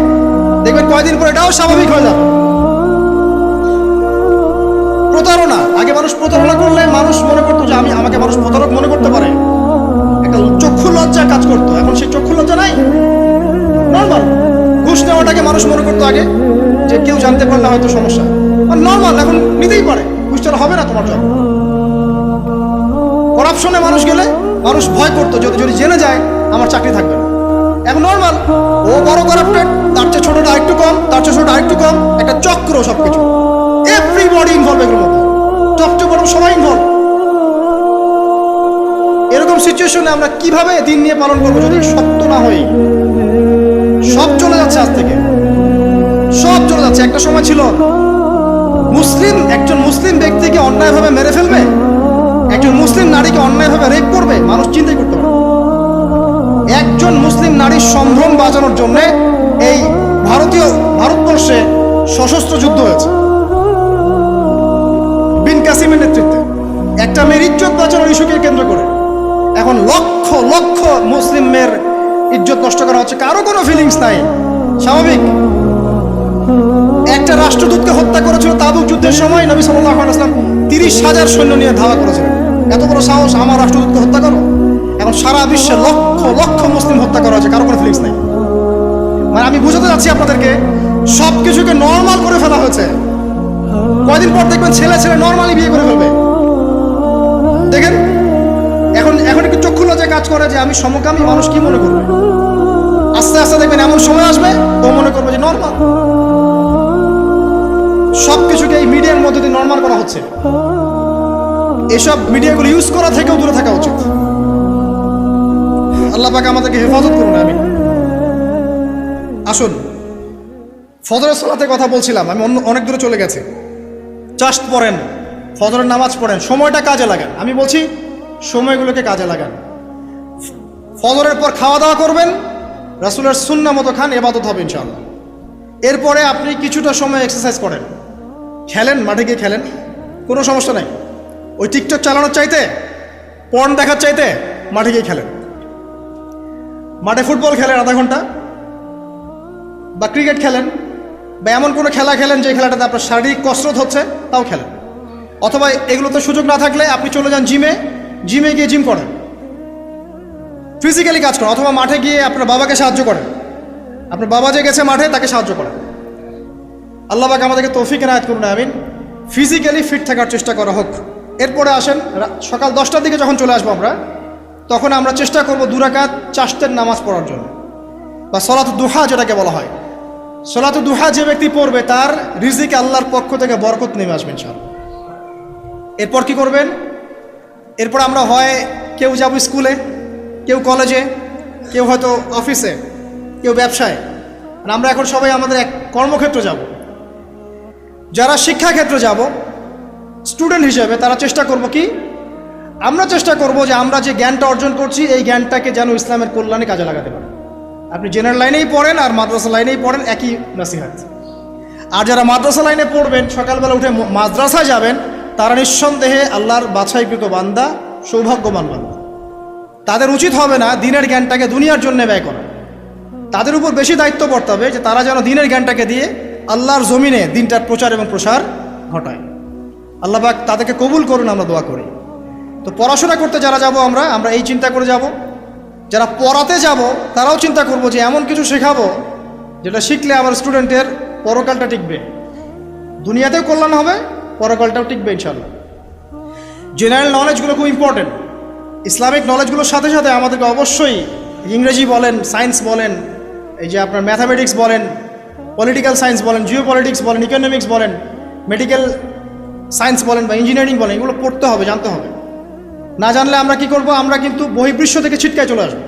দেখবেন কয়দিন পরে এটাও স্বাভাবিক হয়ে যাবে। প্রতারণা, আগে মানুষ প্রতারণা করলে মানুষ মনে করতো যে আমাকে মানুষ প্রতারক মনে করতে পারে, একটা চক্ষু লজ্জা কাজ করতো। এখন সেই চক্ষু লজ্জা নাই, নর্মাল। ঘুষ নেওয়াটাকে মানুষ মনে করতো আগে যে কেউ জানতে পারলে হয়তো সমস্যা, নর্মাল, এখন নিতেই পারে, ঘুষ ছাড়া হবে না তোমার জন্য। করাপশনে মানুষ গেলে মানুষ ভয় করতো যদি যদি জেনে যায় আমার চাকরি থাকবে না। এখন নর্মাল, ও বড় করাপ্টেড, তার চেয়ে ছোটটা আরেকটু কম, তার চেয়ে ছোটটা আরেকটু কম, একটা চক্র সবকিছু, এভরিবডি ইনভলভ এগুলোর মধ্যে, টপ টু বটম সবাই ইনভলভ। এরকম সিচুয়েশনে আমরা কিভাবে দিন নিয়ে পালন করবো যদি শক্ত না হই? সব চলে যাচ্ছে আজ থেকে, সব চলে যাচ্ছে। একটা সময় ছিল একজন মুসলিম ব্যক্তিকে অন্যায়ভাবে মেরে ফেলবে, একজন মুসলিম নারীকে অন্যায়ভাবে রেপ করবে, মানুষ চিন্তাই করতে পারে। একজন মুসলিম নারীর সম্ভ্রম বাঁচানোর জন্য এই ভারতবর্ষে সশস্ত্র যুদ্ধ হয়েছে বিন কাসিমের নেতৃত্বে, একটা মেয়ের ইজ্জত বাঁচানোর ইস্যুকে কেন্দ্র করে। এখন লক্ষ লক্ষ মুসলিম মেয়ের ইজ্জত নষ্ট করা হচ্ছে, কারো কোনো ফিলিংস নাই, স্বাভাবিক। একটা রাষ্ট্রদূতকে হত্যা করেছিল তাবুক যুদ্ধের সময়, নবী সাল্লাল্লাহু আলাইহি ওয়াসাল্লাম 30,000 সৈন্য নিয়ে ধাওয়া করেছিলেন। এত বড় সাহস, আমার রাষ্ট্রদূতকে হত্যা করো? এখন সারা বিশ্বে লক্ষ লক্ষ মুসলিম হত্যা করা হচ্ছে, কারো কোনো ফিলিংস নাই। মানে আমি বুঝাতে যাচ্ছি আপনাদেরকে, সবকিছুকে নর্মাল করে ফেলা হয়েছে। কয়দিন পর দেখবেন ছেলে ছেলে নর্মালি বিয়ে করে ফেলবে। দেখেন এখন একটু চক্ষু লজ্জায় কাজ করে যে আমি সমকামী, মানুষ কি মনে করবে? আস্তে আস্তে দেখবেন এমন সময় আসবে ও মনে করবে যে নর্মাল। সবকিছুকে এই মিডিয়ার মধ্যে দিয়ে নর্মাল করা হচ্ছে। এসব মিডিয়াগুলো ইউজ করা থেকেও দূরে থাকা উচিত। আল্লাহ পাক আমাদেরকে হেফাজত করুন, আমিন। আসুন, ফজরের সালাতের কথা বলছিলাম, আমি অনেক দূরে চলে গেছি। জাস্ট পড়েন, ফজরের নামাজ পড়েন, সময়টা কাজে লাগান। আমি বলছি সময়গুলোকে কাজে লাগান। ফজরের পর খাওয়া দাওয়া করবেন, রাসূলের সুন্নাহ মতো খান, ইবাদত হবে ইনশাআল্লাহ। এরপরে আপনি কিছুটা সময় এক্সারসাইজ করেন, খেলেন, মাঠে গিয়ে খেলেন, কোনো সমস্যা নাই। ওই টিকটক চালানোর চাইতে, পর্ন দেখার চাইতে মাঠে গিয়ে খেলেন। মাঠে ফুটবল খেলেন আধা ঘন্টা, বা ক্রিকেট খেলেন, বা এমন কোনো খেলা খেলেন যে খেলাটাতে আপনার শারীরিক কসরত হচ্ছে, তাও খেলেন। অথবা এগুলোতে সুযোগ না থাকলে আপনি চলে যান জিমে গিয়ে জিম করেন, ফিজিক্যালি কাজ করেন। অথবা মাঠে গিয়ে আপনার বাবাকে সাহায্য করেন, আপনার বাবা যে গেছে মাঠে তাকে সাহায্য করেন। আল্লাহ পাক আমাদেরকে তৌফিক এনায়েত করুন, আমিন। ফিজিক্যালি ফিট থাকার চেষ্টা করা হোক। এরপরে আসেন, সকাল 10টার দিকে যখন চলে আসবো আমরা, তখন আমরা চেষ্টা করব 2 রাকাত চাশতের নামাজ পড়ার জন্য, বা সলাতুদ দুহা যেটাকে বলা হয়। সলাতুদ দুহা যে ব্যক্তি পড়বে তার রিজিকে আল্লাহর পক্ষ থেকে বরকত নেমে আসবে ইনশাআল্লাহ। এরপর কি করবেন? এরপর আমরা হয় কেউ যাব স্কুলে, কেউ কলেজে, কেউ হয়তো অফিসে, কেউ ব্যবসায়। আমরা এখন সবাই আমাদের এক কর্মক্ষেত্রে যাব। যারা শিক্ষাক্ষেত্রে যাব স্টুডেন্ট হিসেবে, তারা চেষ্টা করব কি, আমরা চেষ্টা করব যে আমরা যে জ্ঞানটা অর্জন করছি এই জ্ঞানটাকে যেন ইসলামের কল্যাণে কাজে লাগাতে পারি। আপনি জেনারেল লাইনেই পড়েন আর মাদ্রাসা লাইনেই পড়েন, একই নসিহত। আর যারা মাদ্রাসা লাইনে পড়বেন, সকালবেলা উঠে মাদ্রাসায় যাবেন, তারা নিঃসন্দেহে আল্লাহর বাছাইকৃত বান্দা, সৌভাগ্যবান বান্দা। তাদের উচিত হবে না দিনের জ্ঞানটাকে দুনিয়ার জন্য ব্যয় করা। তাদের উপর বেশি দায়িত্ব পড়তে হবে যে তারা যেন দিনের জ্ঞানটাকে দিয়ে আল্লাহর জমিনে দিনটার প্রচার এবং প্রসার ঘটায়। আল্লাহ পাক তাদেরকে কবুল করুন, আমরা দোয়া করি। তো পড়াশোনা করতে যারা যাব আমরা এই চিন্তা করে যাব, যারা পড়াতে যাব তারাও চিন্তা করব যে এমন কিছু শেখাবো যেটা শিখলে আমার স্টুডেন্টের পরকালটা টিকবে, দুনিয়াতেও কল্যাণ হবে, পরকালটাও টিকবে ইনশাআল্লাহ। জেনারেল নলেজগুলো খুব ইম্পর্টেন্ট। ইসলামিক নলেজগুলোর সাথে সাথে আমাদেরকে অবশ্যই ইংরেজি বলেন, সায়েন্স বলেন, এই যে আপনার ম্যাথামেটিক্স বলেন, পলিটিক্যাল সায়েন্স বলেন, জিও পলিটিক্স বলেন, ইকোনমিক্স বলেন, মেডিকেল সায়েন্স বলেন বা ইঞ্জিনিয়ারিং বলেন, এগুলো পড়তে হবে, জানতে হবে। না জানলে আমরা কি করব? আমরা কিন্তু বহির্বিশ্ব থেকে ছিটকায় চলে আসবো,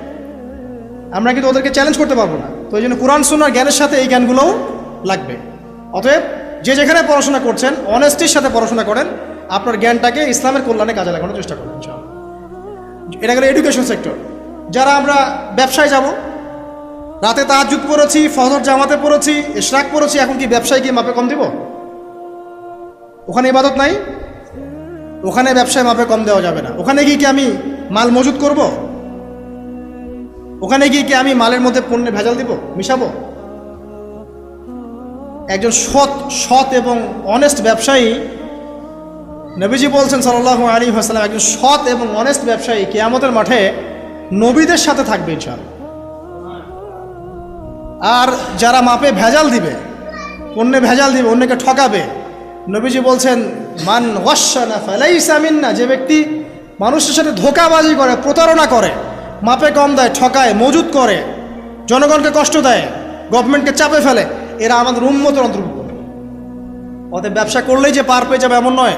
আমরা কিন্তু ওদেরকে চ্যালেঞ্জ করতে পারবো না। তো এই জন্য কোরআন সুন্নাহর জ্ঞানের সাথে এই জ্ঞানগুলোও লাগবে। অতএব যে যেখানে পড়াশোনা করছেন অনেস্টির সাথে পড়াশোনা করেন, আপনার জ্ঞানটাকে ইসলামের কল্যাণে কাজে লাগানোর চেষ্টা করবেন ইনশাআল্লাহ। এটা গেল এডুকেশন সেক্টর। যারা আমরা ব্যবসায় যাব, রাতে তাহাজ্জুদ পড়েছি, ফজর জামাতে পড়েছি, ইশরাক পড়েছি, এখন কি ব্যবসায় গিয়ে মাপে কম দিব? ওখানে ইবাদত নাই, ওখানে ব্যবসায় মাপে কম দেওয়া যাবে না। ওখানে গিয়ে কি আমি মাল মজুত করব? ওখানে গিয়ে কি আমি মালের মধ্যে পণ্যে ভেজাল দিব, মিশাবো? একজন সৎ এবং অনেস্ট ব্যবসায়ী, নবীজি বলছেন সাল্লাল্লাহু আলাইহি ওয়াসাল্লাম, একজন সৎ এবং অনেস্ট ব্যবসায়ী কিয়ামতের মাঠে নবীদের সাথে থাকবে ইনশাআল্লাহ। আর যারা মাপে ভেজাল দিবে, পণ্যে ভেজাল দিবে, অন্যকে ঠকাবে, নবীজি বলছেন মান ওয়াশানা ফালাইসা মিন্না, যে ব্যক্তি মানুষের সাথে ধোঁকাবাজি করে, প্রতারণা করে, মাপে কম দেয়, ঠকায়, মজুত করে, জনগণকে কষ্ট দেয়, গভর্নমেন্টকে চাপে ফেলে, এরা আমাদের উম্মতের অন্তর্ভুক্ত। অতএব ব্যবসা করলেই যে পার পেয়ে যাবে এমন নয়।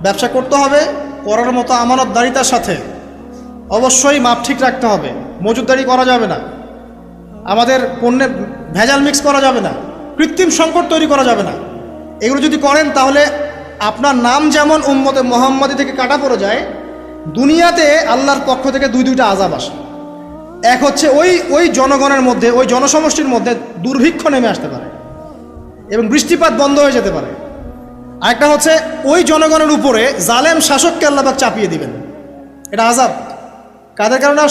ব্যবসা করতে হবে করার মতো আমানতদারিতার সাথে। অবশ্যই মাপ ঠিক রাখতে হবে, মজুতদারি করা যাবে না, আমাদের পণ্যে ভেজাল মিক্স করা যাবে না, কৃত্রিম সংকট তৈরি করা যাবে না। এগুলো যদি করেন তাহলে আপনার নাম যেমন উম্মতে মুহাম্মাদি থেকে কাটা পড়ে যায়, দুনিয়াতে আল্লাহর পক্ষ থেকে দুইটা আযাব আসে। এক হচ্ছে ওই জনগণের মধ্যে, ওই জনসমষ্টির মধ্যে দুর্ভিক্ষ নেমে আসতে পারে এবং বৃষ্টিপাত বন্ধ হয়ে যেতে পারে। আরেকটা হচ্ছে ওই জনগণের উপরে জালেম শাসককে আল্লাহ পাক চাপিয়ে দিবেন। এটা আযাব। কাদের কারণে?